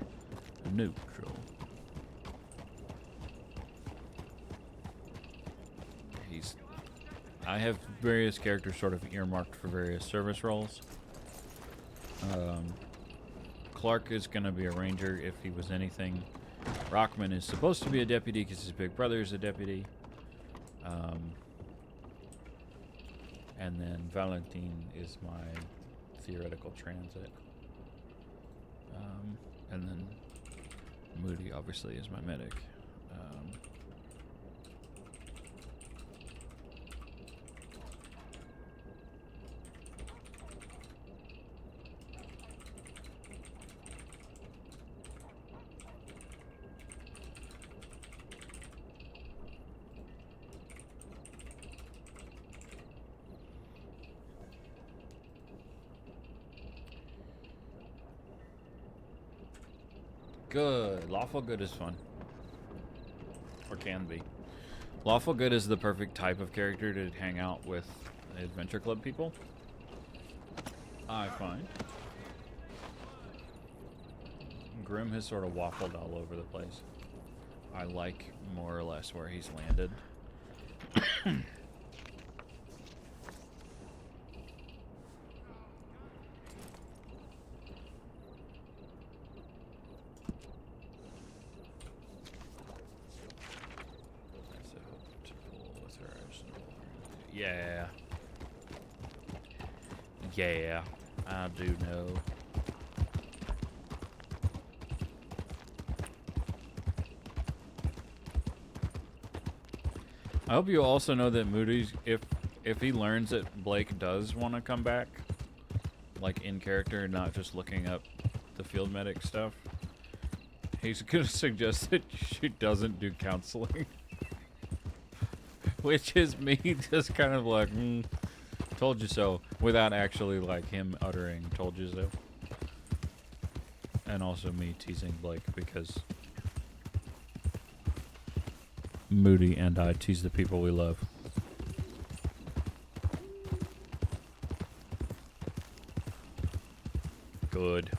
neutral. I have various characters sort of earmarked for various service roles. Clark is going to be a ranger if he was anything. Rockman is supposed to be a deputy because his big brother is a deputy. And then Valentine is my theoretical transit. And then Moody obviously is my medic. Good. Lawful good is fun. Or can be. Lawful good is the perfect type of character to hang out with adventure club people, I find. Grim has sort of waffled all over the place. I like more or less where he's landed. Yeah. Yeah, I do know. I hope you also know that Moody's, if he learns that Blake does want to come back, like in character and not just looking up the field medic stuff, he's gonna suggest that she doesn't do counseling. Which is me just kind of like, told you so, without actually like him uttering told you so. And also me teasing Blake because Moody and I tease the people we love. Good.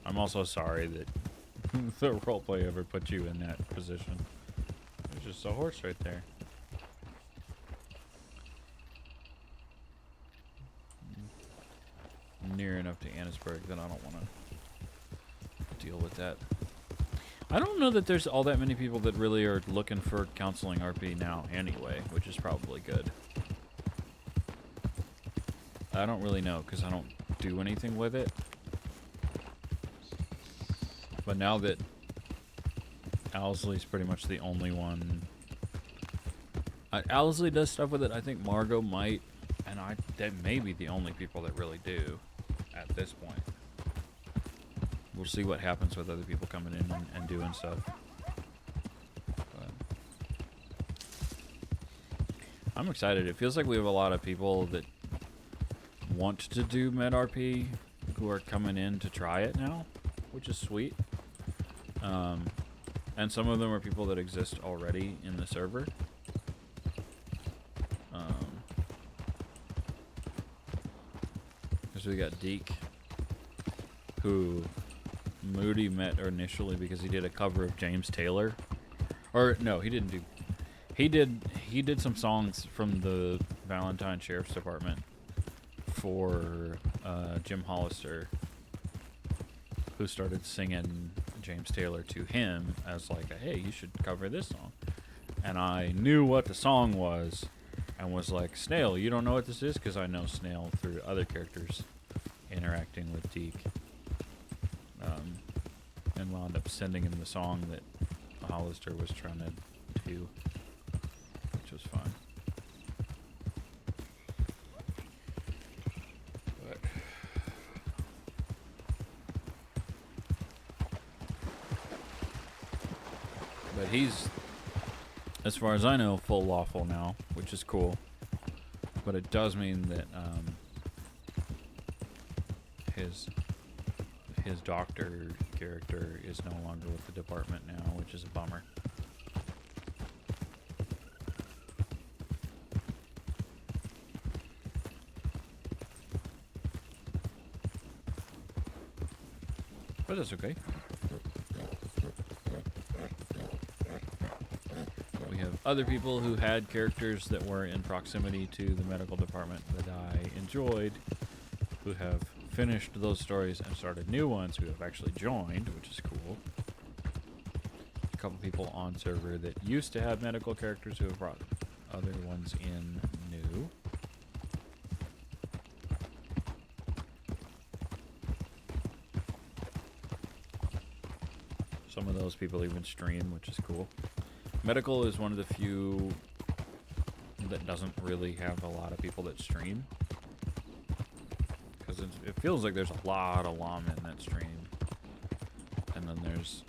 I'm also sorry that the roleplay ever put you in that position. There's just a horse right there. Near enough to Annisburg that I don't want to deal with that. I don't know that there's all that many people that really are looking for counseling RP now anyway, which is probably good. I don't really know because I don't do anything with it. But now that Owlsley's pretty much the only one. Owlsley does stuff with it. I think Margot might, and that may be the only people that really do at this point. We'll see what happens with other people coming in and doing stuff. But I'm excited. It feels like we have a lot of people that want to do Med RP who are coming in to try it now, which is sweet. And some of them are people that exist already in the server. Because we got Deke, who Moody met initially because he did a cover of James Taylor. Or no, he didn't do. He did some songs from the Valentine Sheriff's Department for Jim Hollister, who started singing James Taylor to him as like, hey, you should cover this song. And I knew what the song was and was like, Snail, you don't know what this is? Because I know Snail through other characters interacting with Deke. And wound up sending him the song that Hollister was trying to do, which was fun. But he's, as far as I know, full lawful now, which is cool. But it does mean that his doctor character is no longer with the department now, which is a bummer. But that's okay. We have other people who had characters that were in proximity to the medical department that I enjoyed, who have finished those stories and started new ones, who have actually joined, which is cool. A couple people on server that used to have medical characters who have brought other ones in new. Some of those people even stream, which is cool. Medical is one of the few that doesn't really have a lot of people that stream. Because it feels like there's a lot of lawmen that stream. And then there's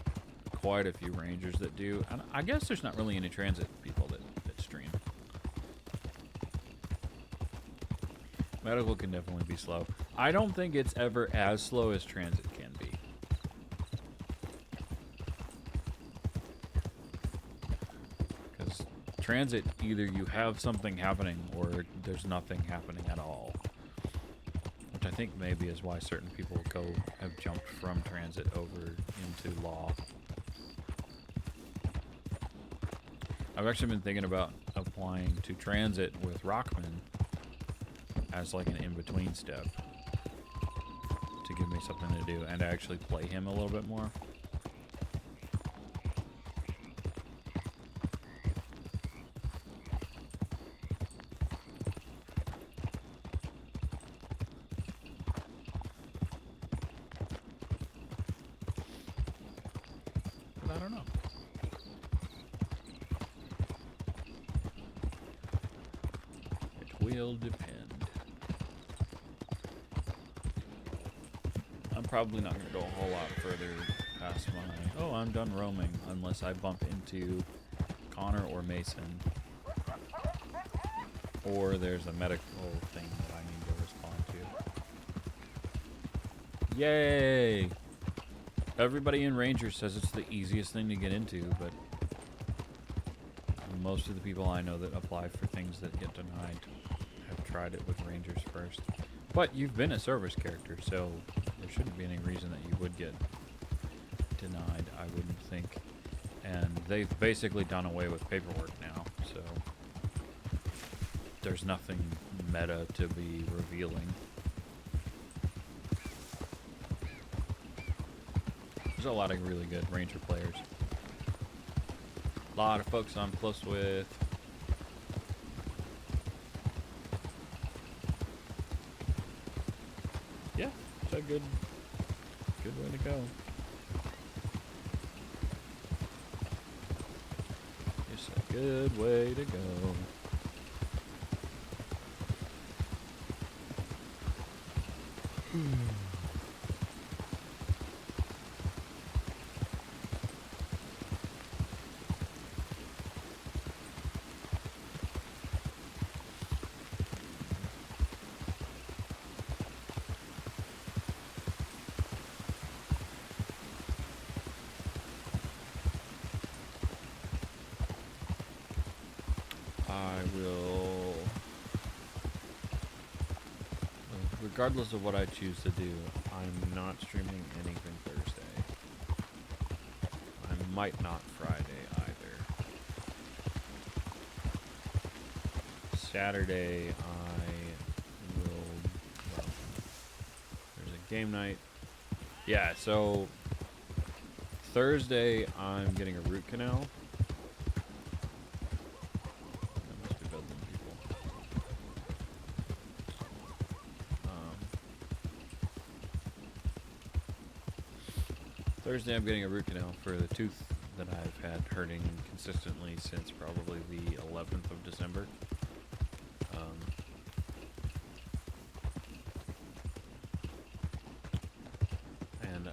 quite a few rangers that do. And I guess there's not really any transit people that stream. Medical can definitely be slow. I don't think it's ever as slow as transit can be. Because transit, either you have something happening or there's nothing happening at all. Which I think maybe is why certain people have jumped from transit over into law. I've actually been thinking about applying to transit with Rockman as like an in-between step to give me something to do and actually play him a little bit more. But I don't know. It will depend. I'm probably not going to go a whole lot further past my, oh, I'm done roaming, unless I bump into Connor or Mason. Or there's a medical thing that I need to respond to. Yay! Everybody in Ranger says it's the easiest thing to get into, but most of the people I know that apply for things that get denied have tried it with Rangers first. But you've been a service character, so there shouldn't be any reason that you would get denied, I wouldn't think. And they've basically done away with paperwork now, so there's nothing meta to be revealing. There's a lot of really good Ranger players. A lot of folks I'm close with. Yeah, it's a good way to go. It's a good way to go. Regardless of what I choose to do, I'm not streaming anything Thursday. I might not Friday either. Saturday I will, well, there's a game night. Yeah, so Thursday I'm getting a root canal. Thursday I'm getting a root canal for the tooth that I've had hurting consistently since probably the 11th of December. And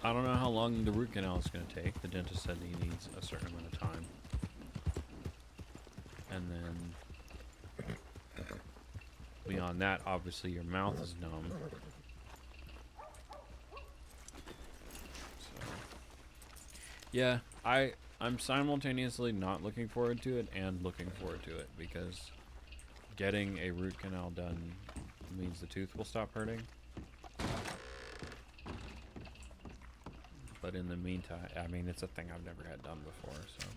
I don't know how long the root canal is going to take. The dentist said he needs a certain amount of time. And then beyond that, obviously your mouth is numb. Yeah, I'm simultaneously not looking forward to it and looking forward to it because getting a root canal done means the tooth will stop hurting. But in the meantime, I mean, it's a thing I've never had done before, so.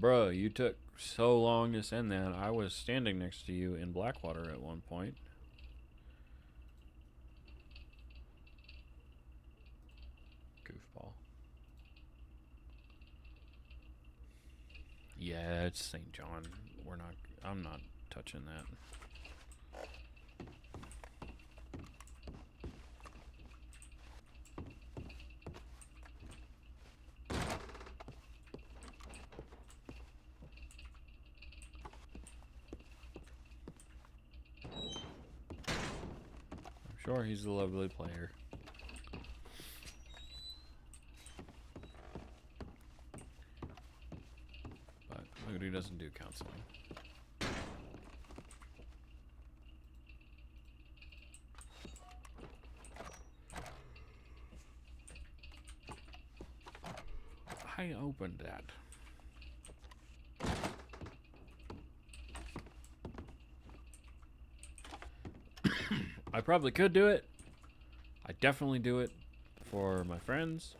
Bruh, you took so long to send that. I was standing next to you in Blackwater at one point. Goofball. Yeah, it's St. John. I'm not touching that. I'm sure he's a lovely player. But Moody doesn't do counseling. I opened that. I probably could do it. I definitely do it for my friends.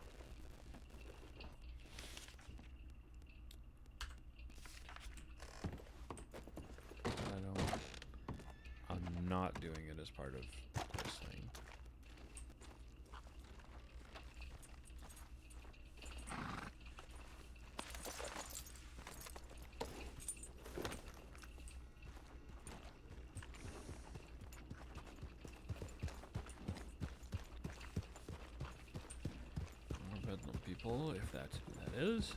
I'm not doing it as part of this thing. More Bedlam people, if that's who that is.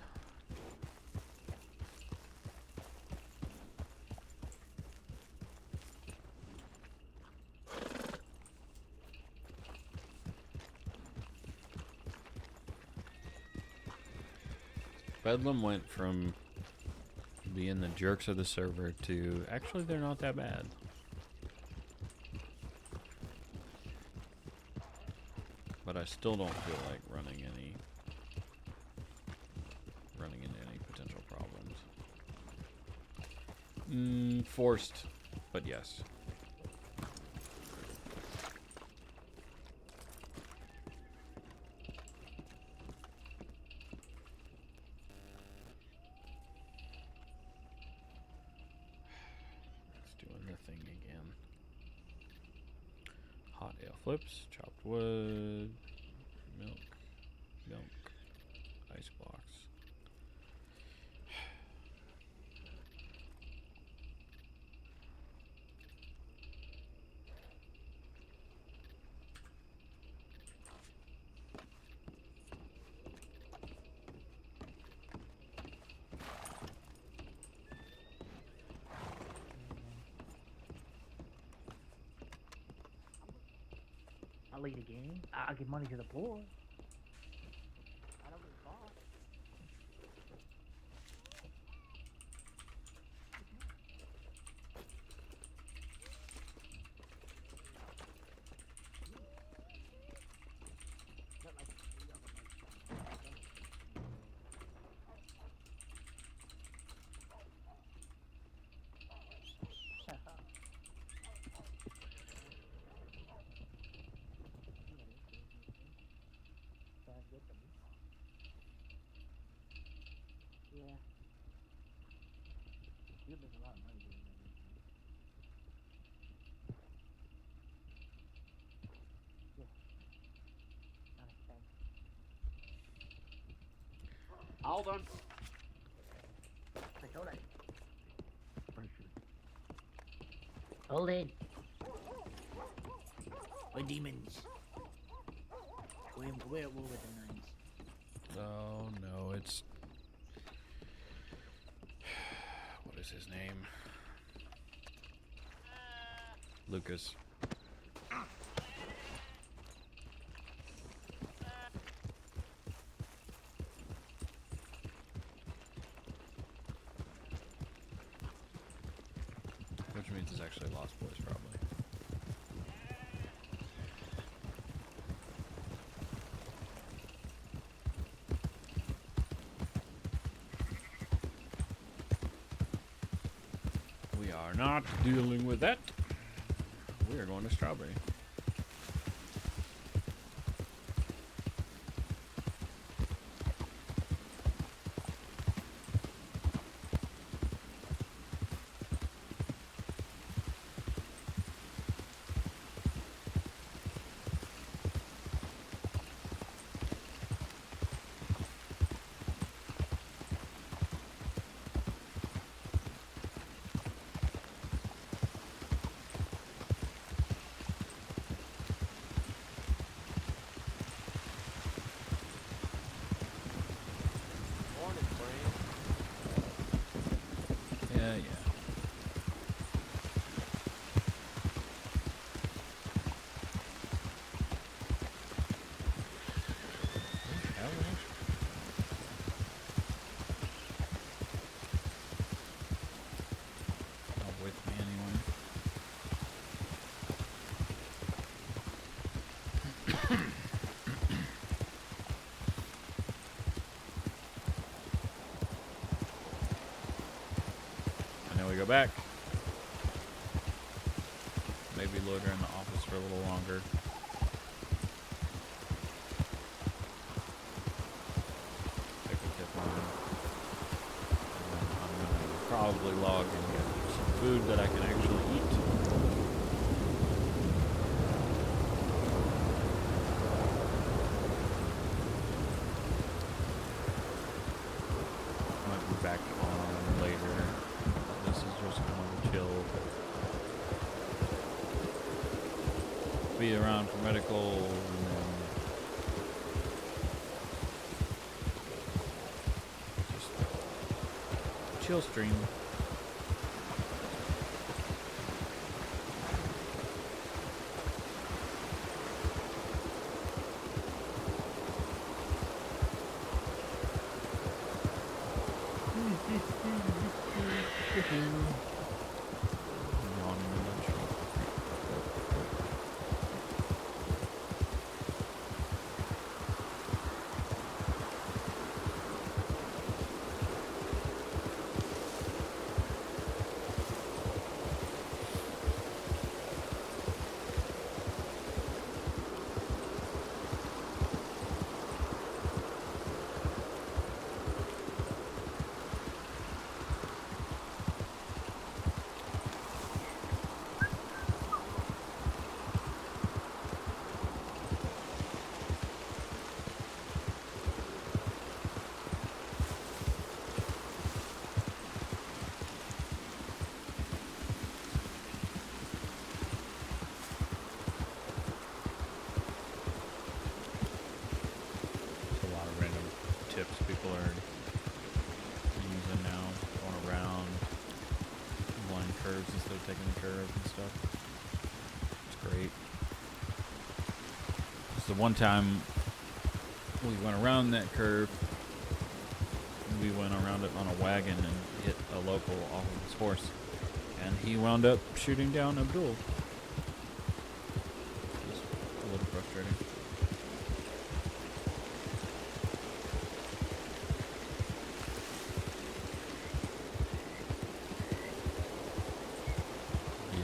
Bedlam went from being the jerks of the server to actually they're not that bad. But I still don't feel like running into any potential problems. Forced, but yes. Hot ale flips, chopped wood, milk, ice blocks. I'll lead a game. I'll give money to the poor. I don't get caught. Yeah. You make a lot of money doing that. Yeah. Thanks. Hold on. Hold it. Hold it. We're demons. We're at war with the nines. Oh no, it's... What is his name? Lucas. Which means it's actually Lost Boys, probably. We are not dealing with that. We are going to Strawberry. yeah. Not with me anyway. And then we go back. Maybe loiter in the office for a little longer. Take a tip on it. And then I'm gonna probably log and get some food that I can actually eat. Might be back on later. This is just going to chill. Be around for medical and then just chill stream. Yawning a bunch. There's a lot of random tips people are using now, going around blind curves instead of taking the curve and stuff. It's great. So one time we went around that curve, and we went around it on a wagon and hit a local off of his horse, and he wound up shooting down Abdul. Just a little frustrating.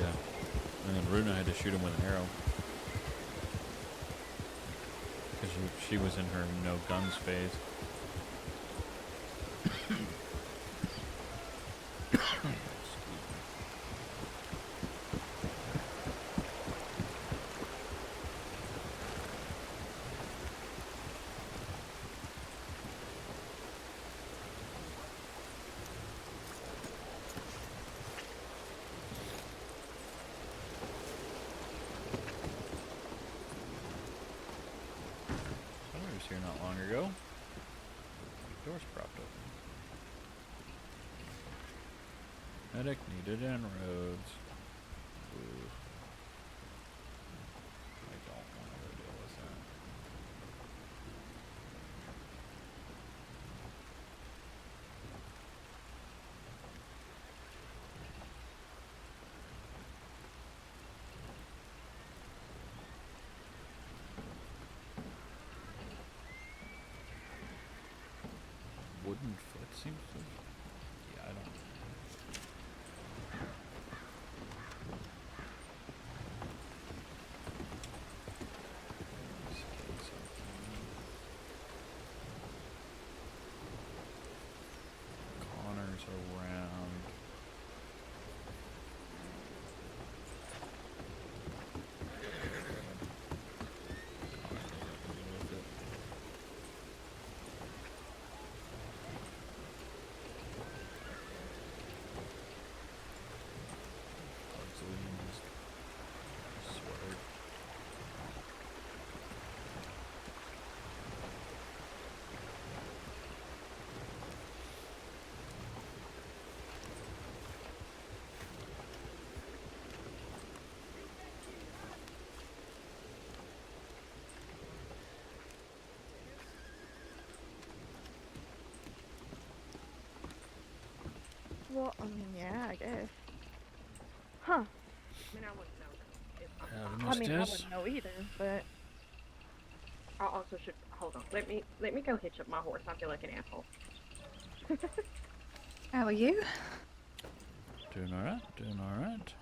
Yeah. And then Runa had to shoot him with an arrow. Because she was in her no guns phase. Somebody was here not long ago. Doors propped open. Medic needed in roads. Ooh. I don't want to go deal with that. Wooden foot seems to. Yeah, I don't. Connor's around. I mean, yeah, I guess. Huh. I mean, I wouldn't know. I mean, I wouldn't know either, but I also should hold on. Let me go hitch up my horse. I feel like an asshole. How are you? Doing alright, doing alright.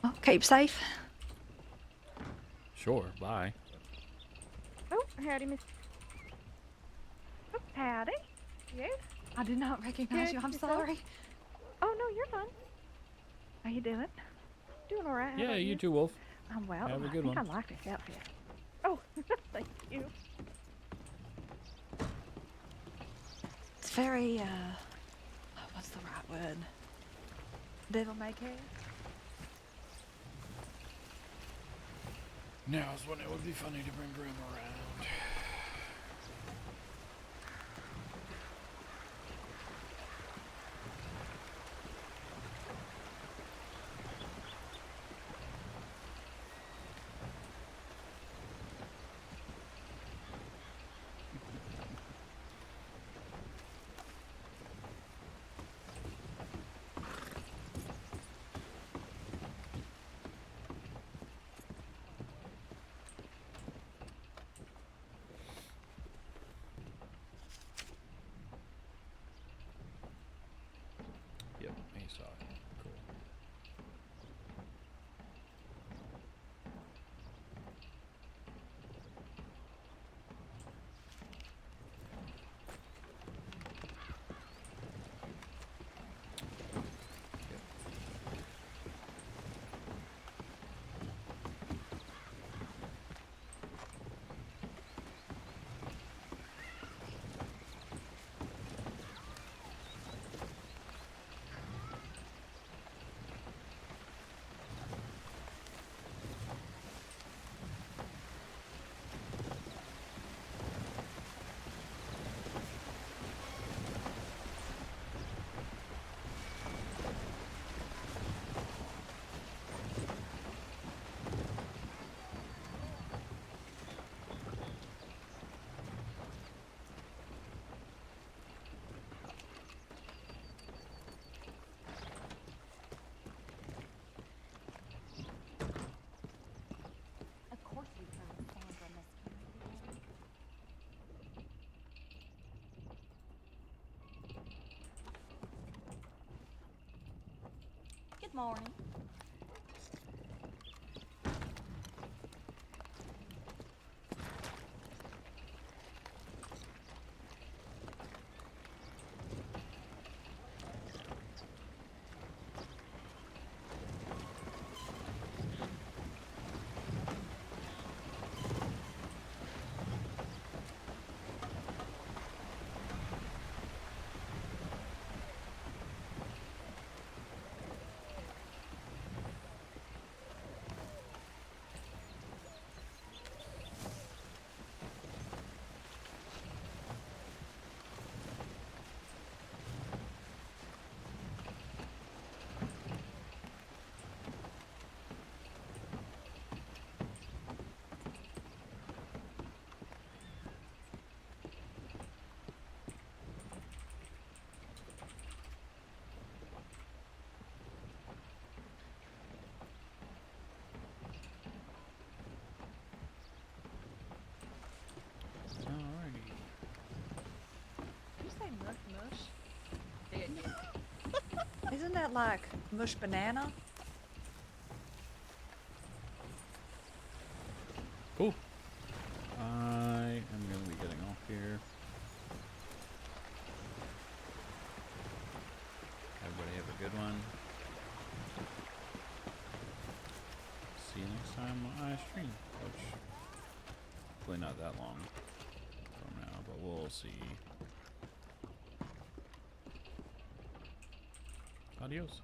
Well, keep safe. Sure, bye. Oh, howdy, Miss. Oh, howdy. You? I did not recognize you. I'm yourself? sorry. Oh, no, you're fine. How you doing? Doing all right. How Yeah, about you too, Wolf. I'm well. Have a good I think one. I like this outfit. Oh, thank you. It's very, what's the right word? Devil may care? Now's when it would be funny to bring Grim around. Yep, he saw it. Cool. Of course you heard Sandra miscommunicating. Good morning. Alrighty. Did you say mush mush? Isn't that like mush banana? Cool. I am going to be getting off here. Everybody have a good one. See you next time I stream, which hopefully not that long from now, but we'll see. Adios.